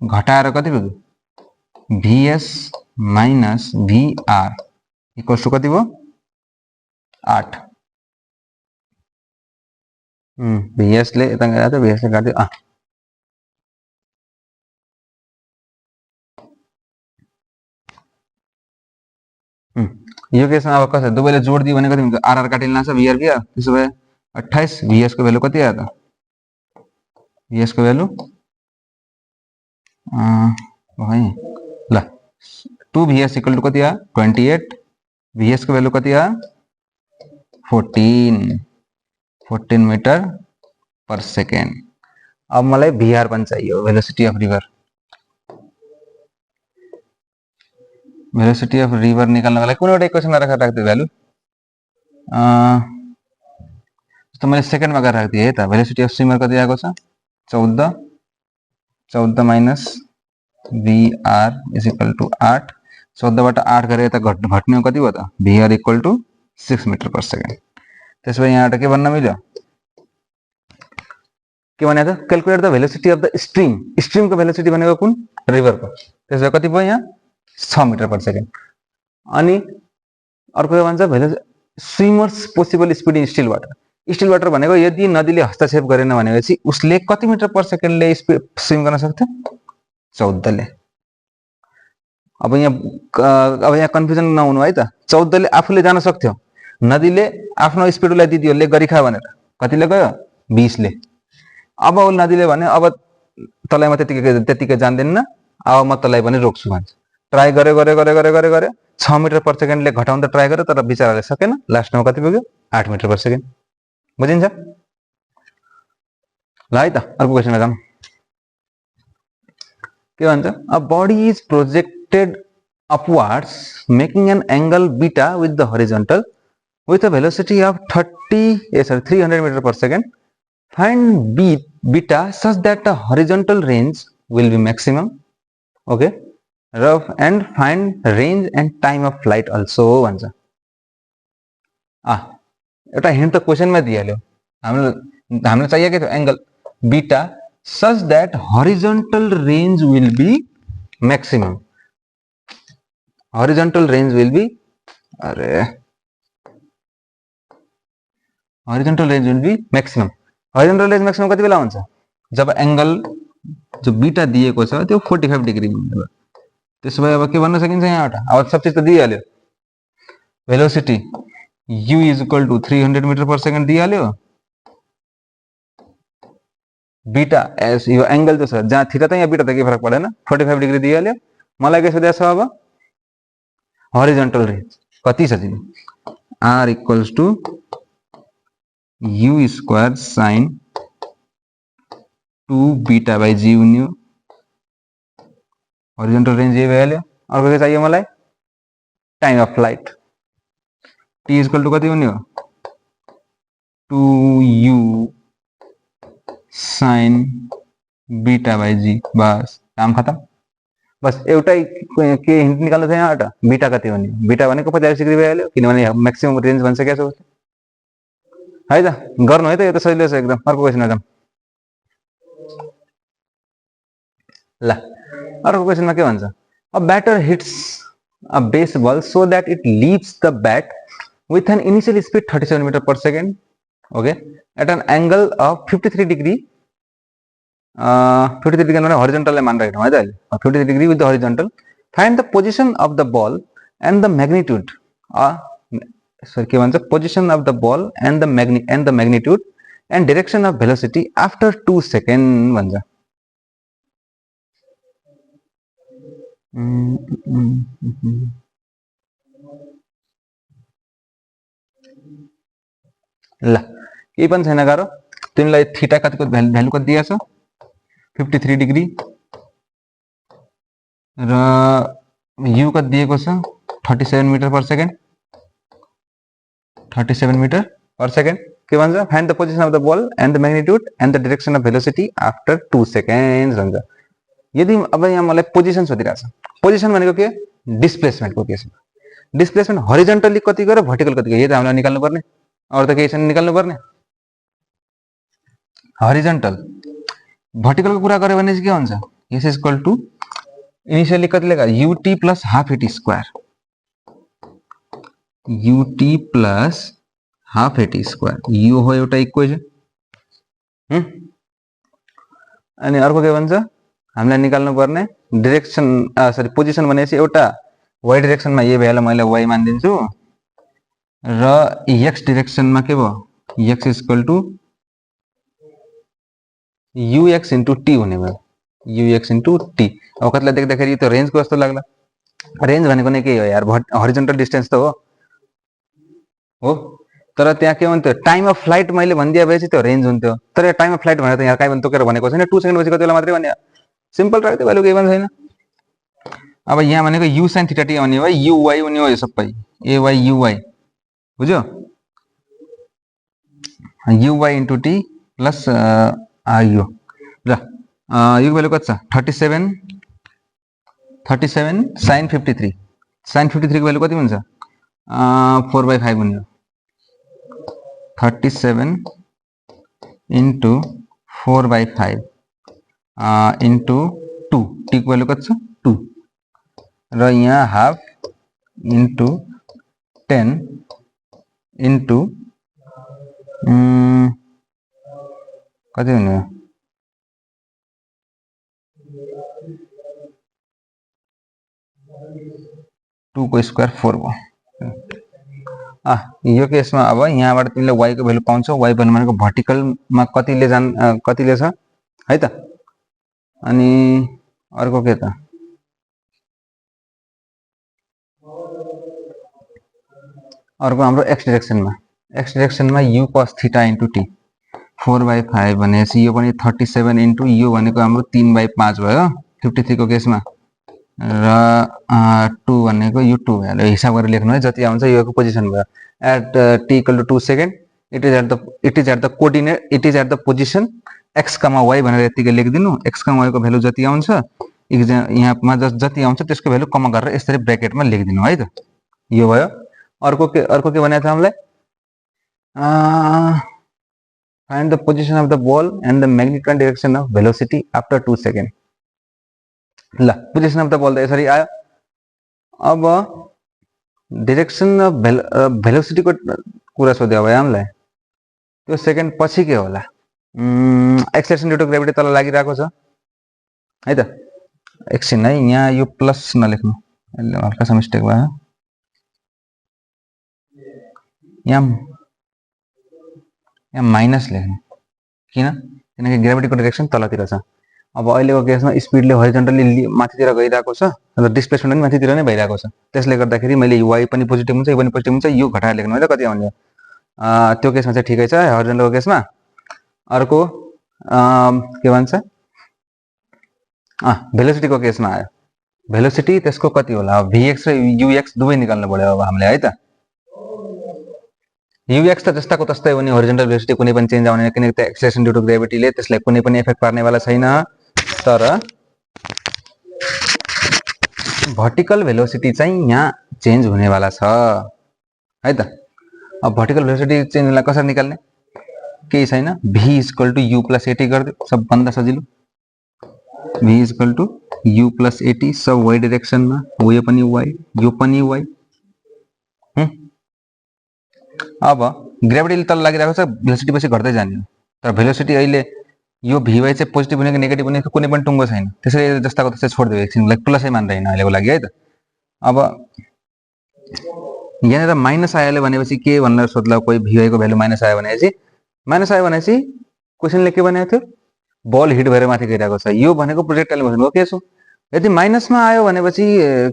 घटाएर कति भयो vs - vr इक्वल्स टु कति भयो 8। vs ले यता गएर त vs ले काट्यो। यो केसमा अब कसरी दुवैले जोड दियो भने कति हुन्छ आर काटिल्न छ vr vr। त्यसो भए 28 vs को भ्यालु कति आयो त vs को भ्यालु है ल 2vs इक्वल टु कति आयो 28 vs को भ्यालु कति आयो 14 मिटर पर सेकेन्ड। अब मलाई vr पनि चाहियो velocity of river. Velocity of river निकाल्नको लागि कुनै एउटा इक्वेसनमा राखेर राख्दियो भ्यालु। जस्तो मैले सेकेन्डमा गरेर राख्दिएँ है त। भेलोसिटी अफ स्विमर कति आएको छ 14 vr इज इक्वल टु 8। 14 बाट 8 गरे यता घट्ने कति भयो त vr equal to 6 meter per second. त्यसो भए यहाँबाट के भन्न मिल्यो के भने त calculate the velocity of the stream. स्ट्रिमको भेलोसिटी भनेको कुन रिभरको। त्यसो भए कति भयो यहाँ 6 मिटर पर सेकेन्ड। अनि अर्को के भन्छ swimmers possible speed in still water. Still water भनेको यदि नदीले हस्तक्षेप गरेन भनेपछि उसले कति मिटर पर सेकेन्डले स्विम गर्न सक्थ्यो? 14 ले। अब यहाँ कन्फ्युजन नहुनु है त। 14 ले आफूले जान सक्थ्यो, नदीले आफ्नो स्पिडलाई दिदियो ले गरिखा भनेर, कतिले गयो? 20 ले। अब नदीले भने अब तँलाई म त्यतिकै जान्दैन, अब म तँलाई पनि रोक्छु भन्छ। ट्राई गरे 6 मिटर पर सेकेन्डले घटाउन ट्राई गर्यो, तर बिचराले सकेन। लास्टमा कति पुग्यो? 8 मिटर पर सेकेन्ड। बुझिन्छ ल है त। अर्को क्वेसनमा जाउँ। के भन्छ? A body is projected upwards making an angle beta with the horizontal with a velocity of 300 meter per second. Find beta such that the horizontal range will be maximum. Okay, rough and find range and time of flight also भन्छ। एउटा hint त question में दिइहाल्यो। हामीलाई चाहिए के थियो? Angle beta such that horizontal range will be maximum. Horizontal range will be horizontal range will be maximum. horizontal range maximum कति बेला हुन्छ? जब एंगल जो बीटा दिएको छ त्यो 45 डिग्री हुन्छ। त्यसो भए अब के भन्न सकिन्छ यहाँबाट? अब सब चीज त दिइहाल्यो। Velocity u is equal to 300 meter per second दिइहाल्यो। बीटा एस यो एंगल जो छ जहाँ थीटा त यहाँ बीटा त के फरक पर्दैन, 45 डिग्री दिइहाल्यो। मलाई के सोधेको छ अब? हॉरिजॉन्टल रेंज कति छ तिमी? r equals to u square sine 2 beta by g हुने हो। हॉरिजॉन्टल रेंज ये भइहाल्यो। अर्को के चाहिए मलाई? Time of flight t equal to कति हुने हो? 2u sine beta by g. बस काम खत्म। बस एउटै के हिन्ट निकाल्नु थियो यहाँबाट? बीटा कति हुने? बीटा भनेको 50 डिग्री भइहाल्यो, किनभने म्याक्सिमम रेंज भनिसकेको छ उसले। है त, गर्नु है त, यो त सजिलो छ एकदम। अर्को क्वेसनमा जाउँ ल। अर्को क्वेसनमा के भन्छ? A batter hits a baseball so that it leaves the bat with an initial speed 37 meter per second, okay, at an angle of 53 degree. 53 degree माने horizontal मान रहेको है त अहिले। 53 degree with the horizontal. Find the position of the ball and the magnitude. Sorry, के भन्छ? Position of the ball and the magnitude and direction of velocity after 2 seconds भन्छ। ल केही पनि छैन गाह्रो। तिमीलाई थीटा कतिको भ्यालु कति दिएको छ? 53 डिग्री र u कति दिएको छ? 37 metre per second. 37 metre per second. के भन्छ? Find the position of the ball and the magnitude and the direction of velocity after 2 seconds भन्छ। यदि अब यहाँ मलाई पोजिसन सोधिरहेको छ, पोजिसन भनेको के? डिस्प्लेसमेन्टको केस। डिस्प्लेसमेन्ट हरिजन्टली कति गयो र भर्टिकल कति गयो, यो त हामीलाई निकाल्नु पर्ने। अरु त केही छैन निकाल्नु पर्ने। हरिजन्टल भर्टिकलको कुरा गर्यो भने चाहिँ के हुन्छ? यस इक्वल टु इनिशियली कति लेखा? ut plus half eighty square. ut plus half eighty square यो हो एउटा इक्वेसन। अनि अर्को के भन्छ? हामीलाई निकाल्नु पर्ने डाइरेक्सन सरी पोजिसन भनेपछि एउटा y डाइरेक्सनमा ये भएला मैले y मान दिन्छु र x डाइरेक्सनमा के भयो? x equal to ux into t हुने भयो। ux into t। अब कतिलाई देख्दाखेरि त्यो रेन्जको जस्तो लाग्ला। रेन्ज भनेको नै के हो यार? हरिजन्टल डिस्टेन्स त हो। तर त्यहाँ के भन्थ्यो? टाइम अफ फ्लाइट मैले भनिदिए भएपछि त्यो रेन्ज हुन्थ्यो। तर टाइम अफ फ्लाइट भनेर त यहाँ काहीँ पनि तोकेर भनेको छैन। 2 सेकेन्ड पछि कति बेला मात्रै भन्यो? सिम्पल राख्दै भ्यालु केही पनि छैन। अब यहाँ भनेको u sin थीटा t आउने हो, uy हुने हो यो सबै। ay uy बुझ्यो? uy इन्टु t प्लस यो ल यो भ्यालु कति छ? 37 sin 53। sin 53 को भ्यालु कति हुन्छ? 4/5 हुने हो। 37 इन्टु 4/5 इन्टु 2 t को भ्यालु कति छ? 2 र यहाँ हाफ इन्टु 10 इन्टु कति हुने 2 को स्क्वायर 4 भयो यो केसमा अब यहाँबाट तिमीले y को भ्यालु पाउँछौ y भनेको भर्टिकलमा कतिले छ है त अनि अर्को के त अर्को हाम्रो x डाइरेक्सनमा u cos theta into t 4/5 भनेपछि यो पनि 37 इन्टु यो भनेको हाम्रो 3/5 भयो 53 को केसमा र 2 भनेको यो 2 भयो हिसाब गरेर लेख्नु है जति आउँछ योको पोजिसन भयो at t equal to 2 second it is at the coordinate it is at the position x, y भनेर यतिकै लेखिदिनु x, y को भ्यालु जति आउँछ यहाँमा जति आउँछ त्यसको भ्यालु कमा गरेर यसरी ब्र्याकेटमा लेखिदिनु है त यो भयो अर्को के भनेको थियो हामीलाई find the position of the ball and the magnitude and direction of velocity after 2 seconds ल पोजिसन अफ द बल त यसरी आयो अब डाइरेक्सन अफ भेलोसिटी को कुरा सोध्यो अब हामीलाई त्यो सेकेन्ड पछि के होला एक्सेलरेसन ड्यू टु ग्रेभिटी तल लागिरहेको छ है त एकछिन है यहाँ यो प्लस नलेख्नु हल्का सा मिस्टेक भयो यहाँ माइनस लेख्नु किनकि ग्रेभिटीको डाइरेक्सन तलतिर छ अब अहिलेको केसमा स्पिडले हरिजन्टली माथितिर गइरहेको छ र डिस्प्लेसमेन्ट पनि माथितिर नै भइरहेको छ त्यसले गर्दाखेरि मैले y पनि पोजिटिभ हुन्छ पनि पोजिटिभ हुन्छ यो घटाएर लेख्नु है त कति आउने त्यो केसमा चाहिँ ठिकै छ हरिजन्टलको केसमा अर्को के भन्छ भेलोसिटीको केसमा आयो भेलोसिटी त्यसको कति होला vx र ux दुवै निकाल्नु पर्यो अब हामीले है त ux त जस्ताको तस्तै हो नि हरिजन्टल भेलोसिटी कुनै पनि चेन्ज आउने किनकि त एक्सेलरेसन ड्यू टु ग्रेभिटीले त्यसलाई कुनै पनि इफेक्ट पार्नेवाला छैन तर भर्टिकल भेलोसिटी चाहिँ यहाँ चेन्ज हुनेवाला छ है त अब भर्टिकल भेलोसिटी चेन्जलाई कसरी निकाल्ने केही छैन v equal to u plus at गरिदियो सबभन्दा सजिलो v equal to u plus at सब y डाइरेक्सनमा हो यो पनि y अब ग्रेभिटीले तल लागिरहेको छ भेलोसिटी पछि घट्दै जाने तर भेलोसिटी अहिले यो vy चाहिँ पोजिटिभ हुने कि नेगेटिभ हुने कुनै पनि टुङ्गो छैन त्यसैले जस्ताको त्यस्तै छोड्दियो एकछिनलाई प्लसै मान्दैन अहिलेको लागि है त अब यहाँनिर माइनस आयो भनेपछि के भनेर सोध्ला कोही vy को भ्यालु माइनस आयो भनेपछि क्वेसनले के भनेको थियो बल हिट भएर माथि गइरहेको छ यो भनेको प्रोजेक्टाइल मोसनको केस हो यदि माइनसमा आयो भनेपछि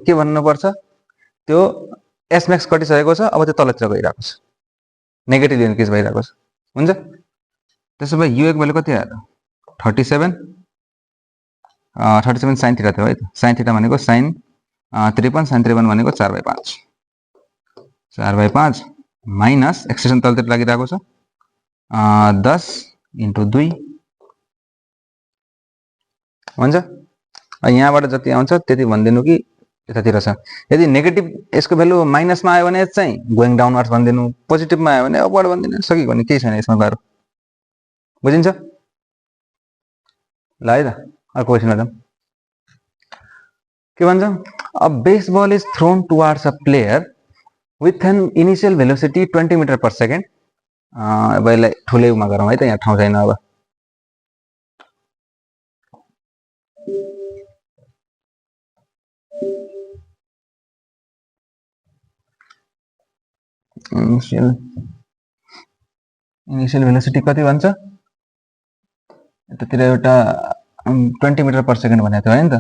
के भन्नुपर्छ त्यो एस म्याक्स कटिसकेको छ अब त्यो तलतिर गइरहेको छ नेगेटिभ इन्क्रिज भइरहेको छ हुन्छ त्यसो भए यु एक भ्यालु कति आयो 37 साइन थीटा थियो है त साइन थीटा भनेको साइन 53 साइन 53 भनेको 4/5 माइनस एक्सेसन तलतिर लागिरहेको छ 10 इन्टु 2 हुन्छ यहाँबाट जति आउँछ त्यति भनिदिनु कि यतातिर छ यदि नेगेटिभ यसको भ्यालु माइनसमा आयो भने चाहिँ गोइङ डाउनवर्ड्स भनिदिनु पोजिटिभमा आयो भने अपवर्ड भनिदिनु सकिएको नि केही छैन यसमा गएर बुझिन्छ ल है त अर्को क्वेसन हेरौँ के भन्छ a baseball is thrown towards a player with an initial velocity 20 metre per second अब यसलाई ठुलैमा गरौँ है त यहाँ ठाउँ छैन अब इनिशियल भेलोसिटी कति भन्छ यतातिर एउटा 20 मिटर पर सेकेन्ड भनेको थियो हैन त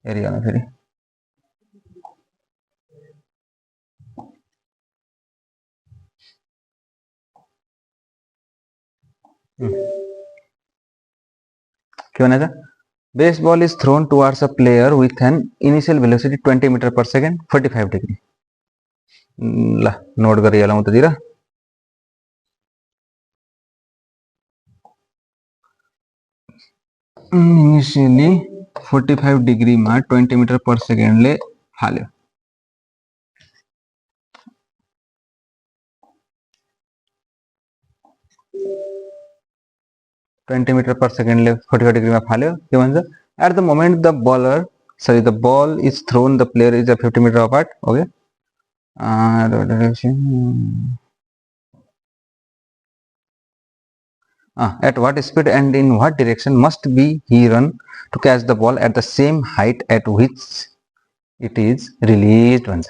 हेरिहाल्नु फेरि के भनेको छ baseball is thrown towards a player with an initial velocity 20 metre per second 45 degree ल नोट गरिहालौँ उतातिर इनिशियली 45 डिग्रीमा 20 मिटर पर सेकेन्डले फाल्यो ट्वेंटी मीटर पर सेकेन्डले 45 डिग्रीमा फाल्यो के भन्छ at the moment the ball is thrown the player is 50 meter apart okay at what speed and in what direction must be he run to catch the ball at the same height at which it is released भन्छ।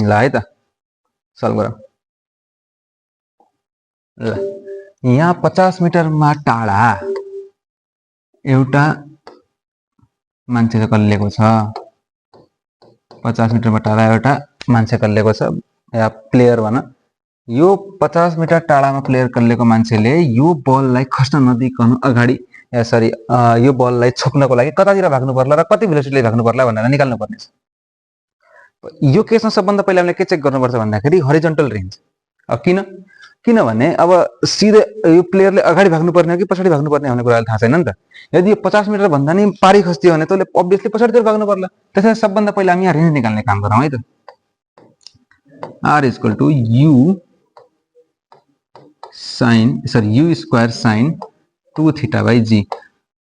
ल है त solve गरौँ। ल यहाँ 50 मिटरमा टाढा एउटा मान्छे कल्लेको छ, 50 मिटरमा टाढा एउटा मान्छे कल्लेको छ या प्लेयर भन। यो 50 मिटर टाढामा प्लेयर कल्लेको मान्छेले यो बललाई खस्न नदिकन अगाडि सरी यो बललाई छोप्नको लागि कतातिर भाग्नु पर्ला र कति भेलोसिटीले भाग्नु पर्ला भनेर निकाल्नु पर्ने छ। यो केसमा सबभन्दा पहिला हामीले के चेक गर्नुपर्छ भन्दाखेरि हरिजन्टल रेन्ज। किनभने अब सिधै यो प्लेयरले अगाडि भाग्नु पर्ने हो कि पछाडि भाग्नु पर्ने भन्ने कुरा थाहा छैन नि त। यदि यो 50 मिटर भन्दा नि पारी खस्दियो भने त्यसले अब्भियसली पछाडितिर भाग्नु पर्ला। त्यसैले सबभन्दा पहिला हामी यहाँ रेन्ज निकाल्ने काम गरौँ है त। r equal to u square sine 2 theta by g।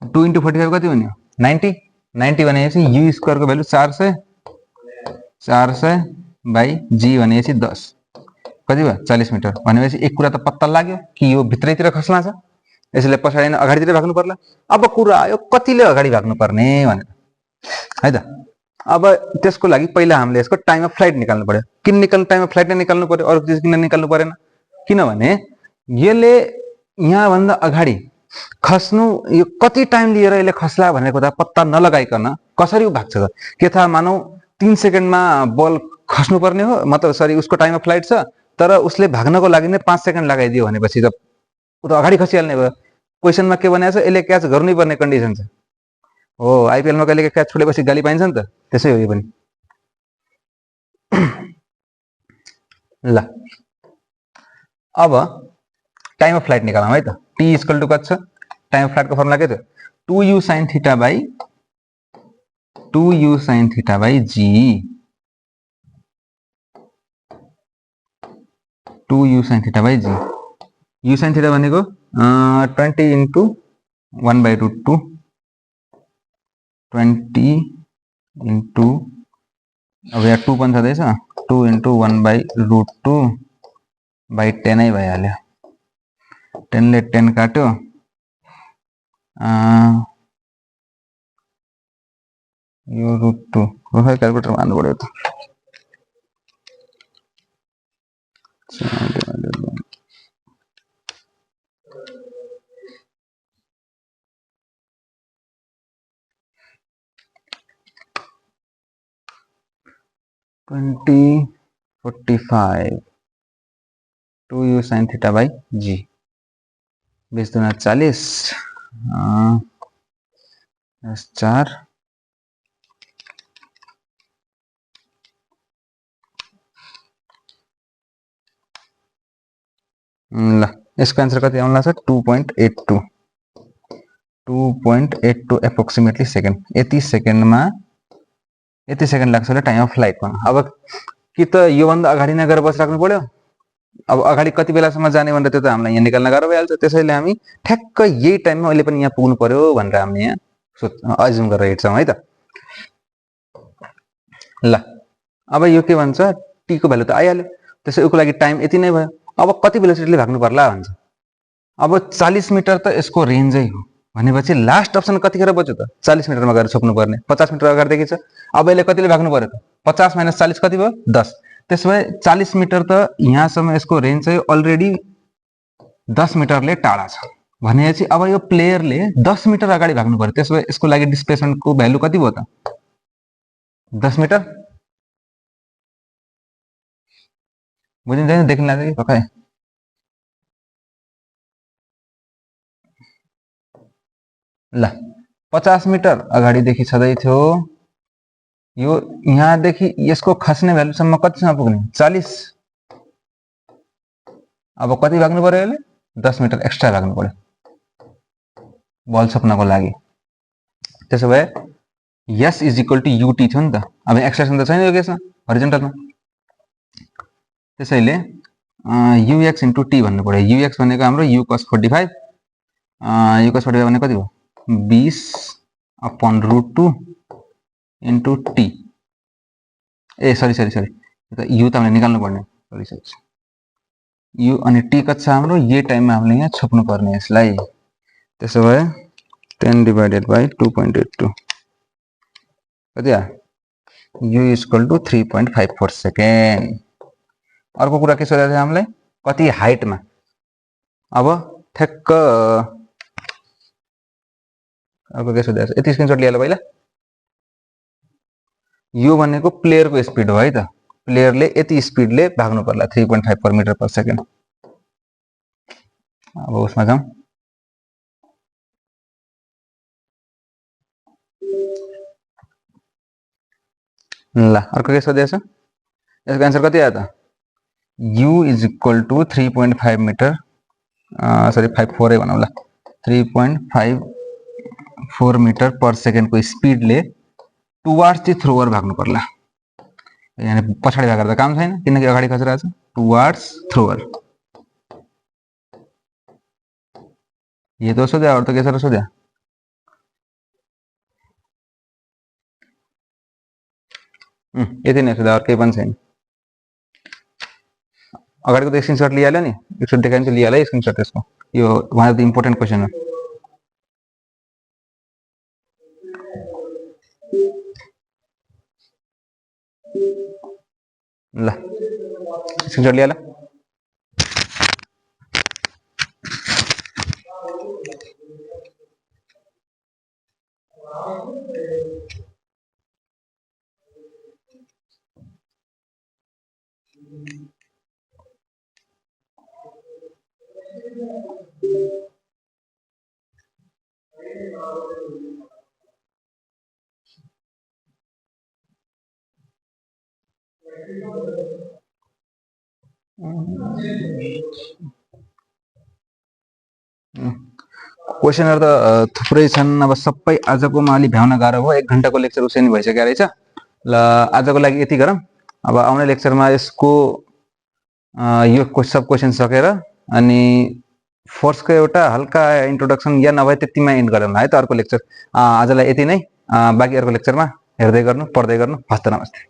2 into 45 कति भन्यो 90 भनेपछि u स्क्वायरको भ्यालु 400 बाई g भनेपछि 10 कति भयो 40 मिटर भनेपछि एक कुरा त पत्ता लाग्यो कि यो भित्रैतिर खस्ला छ, यसले पछाडि न अगाडितिर भाग्नु पर्ला। अब कुरा आयो कतिले अगाडि भाग्नु पर्ने भनेर है त। अब त्यसको लागि पहिला हामीले यसको टाइम अफ फ्लाइट निकाल्नु पर्यो। किन निकाल्नु टाइम अफ फ्लाइट नै निकाल्नु पर्यो, अरु चीज किन निकाल्नु परेन? किनभने यसले यहाँ भन्दा अगाडि खस्नु यो कति टाइम लिएर यसले खस्ला भन्ने कुरा पत्ता नलगाइकन कसरी भाग्छ त? के थाहा मानौ 3 सेकेन्डमा बल खस्नु पर्ने हो, मतलब सरी उसको टाइम अफ फ्लाइट छ, तर उसले भाग्नको लागि नै 5 सेकेन्ड लगाइदियो भनेपछि त उ त अगाडि खसिहाल्ने भयो। क्वेशनमा के भनेको छ, यसले क्याच गर्नै पर्ने कन्डिसन छ। हो आइपीएल मा कहिले क्याच छोडेपछि गाली पाइन्छ नि त, त्यसै हो यो पनि। ल अब टाइम अफ फ्लाइट निकालौँ है त। t इक्वल टु कति छ? टाइम अफ फ्लाइटको फर्मुला के थियो? 2u sin theta by g। 2u sin theta by g। u sin theta भनेको 20 into 1/√2 20 into अब यहाँ 2 पनि छँदैछ 2 into 1/√2 by 10 नै भइहाल्यो। 10 ले 10 काट्यो यो √2 खै क्याल्कुलेटरमा हाल्नु पर्यो त। Twenty 45 2u sin theta by g 20 दूना 40 4 ल यसको आन्सर कति आउला छ 2.82 एप्रोक्सिमेटली सेकेन्ड। यति सेकेन्ड लाग्छ होला टाइम अफ फ्लाइटमा। अब कि त यो भन्दा अगाडि नै गएर बसिराख्नु पर्यो, अब अगाडि कति बेलासम्म जाने भनेर त्यो त हामीलाई यहाँ निकाल्न गाह्रो भइहाल्छ। त्यसैले हामी ठ्याक्क यही टाइममा अहिले पनि यहाँ पुग्नु पर्यो भनेर हामीले यहाँ अज्युम गरेर हिँड्छौँ है त। ल अब यो के भन्छ, टी को भ्यालु त आइहाल्यो, त्यसै यसको लागि टाइम यति नै भयो। अब कति भेलोसिटीले भाग्नु पर्ला भन्छ। अब 40 मिटर त यसको रेन्जै हो भनेपछि लास्ट अप्सन कतिखेर बच्यो त 40 मिटरमा गएर छोप्नु पर्ने। 50 मिटर अगाडिदेखि छ, अब यसले कतिले भाग्नु पर्यो त 50 - 40 कति भयो 10। त्यसो भए 40 मिटर त यहाँसम्म यसको रेन्ज चाहिँ अलरेडी 10 मिटरले टाढा छ भनेपछि अब यो प्लेयरले 10 मिटर अगाडि भाग्नु पर्यो। त्यसो भए यसको लागि डिस्प्लेसमेन्टको भ्यालु कति भयो त 10 मिटर। बुझिन्छ नि, देख्न लाग्यो कि पक्कै? ल 50 मिटर अगाडिदेखि छँदै थियो, यो यहाँदेखि यसको खस्ने भ्यालुसम्म कतिसम्म पुग्ने 40। अब कति भाग्नु पर्यो यसले 10 मिटर एक्स्ट्रा भाग्नु पर्यो बल छोप्नको लागि। त्यसो भए s is equal to ut थियो नि त। अब एक्सटेन्सन त छैन यो केसमा हरिजन्टलमा, त्यसैले ux इन्टु t भन्नु पर्यो। ux भनेको हाम्रो u cos 45, u cos 45 भने कति भयो 20/√2 इन्टु t। ए सरी यो त u त हामीले निकाल्नु पर्ने, सरी यो अनि टी कति छ हाम्रो ये टाइममा हामीले यहाँ छोप्नु पर्ने यसलाई त्यसो भए 10 डिवाइडेड बाइ 2.82 कति आयो यो इक्वल टु 3.54 सेकेन्ड अर्को कुरा के सोधेको थियो हामीलाई कति हाइटमा अब ठ्याक्क अर्को के सोधेको छ यति स्क्रिनशट लिएर पहिला यो भनेको प्लेयरको स्पिड हो है त प्लेयरले यति स्पिडले भाग्नु पर्ला 3.54 मिटर पर सेकेन्ड अब उसमा जाउँ ल अर्को के सोधेको छ यसको आन्सर कति आयो त u is equal to 3.5 meter sorry 54 भनौँ ल 3.54 मिटर पर सेकेन्डको स्पिडले टुवार्ड्स दि थ्रोवर भाग्नु पर्ला यानी पछाडि भागेर त काम छैन किनकि अगाडि खसिरहेको छ टुवार्ड्स थ्रोवर यो त सोध्या अरू त के छ र सोध्या यति नै सोध्या अरू केही पनि छैन अगाडिको त स्क्रिनसट लिइहाल्यो नि स्क्रिनसट देखाइन्छ लिइहाल्यो है स्क्रिनसट त्यसको यो one of the important question हो ल स्क्रिनसट लिइहाल्यो क्वेसनहरु त थुप्रै छन् अब सबै आजकोमा अलि भ्याउन गाह्रो भयो 1 घण्टाको लेक्चर उसै नि भइसक्यो रहेछ ल आजको लागि यति गरौँ अब आउने लेक्चरमा यसको यो सब क्वेसन सकेर अनि फोर्सको एउटा हल्का इन्ट्रोडक्सन या नभए त्यतिमा एन्ड गरौँ है त अर्को लेक्चर आजलाई यति नै बाँकी अर्को लेक्चरमा हेर्दै गर्नु पढ्दै गर्नु हस्त नमस्ते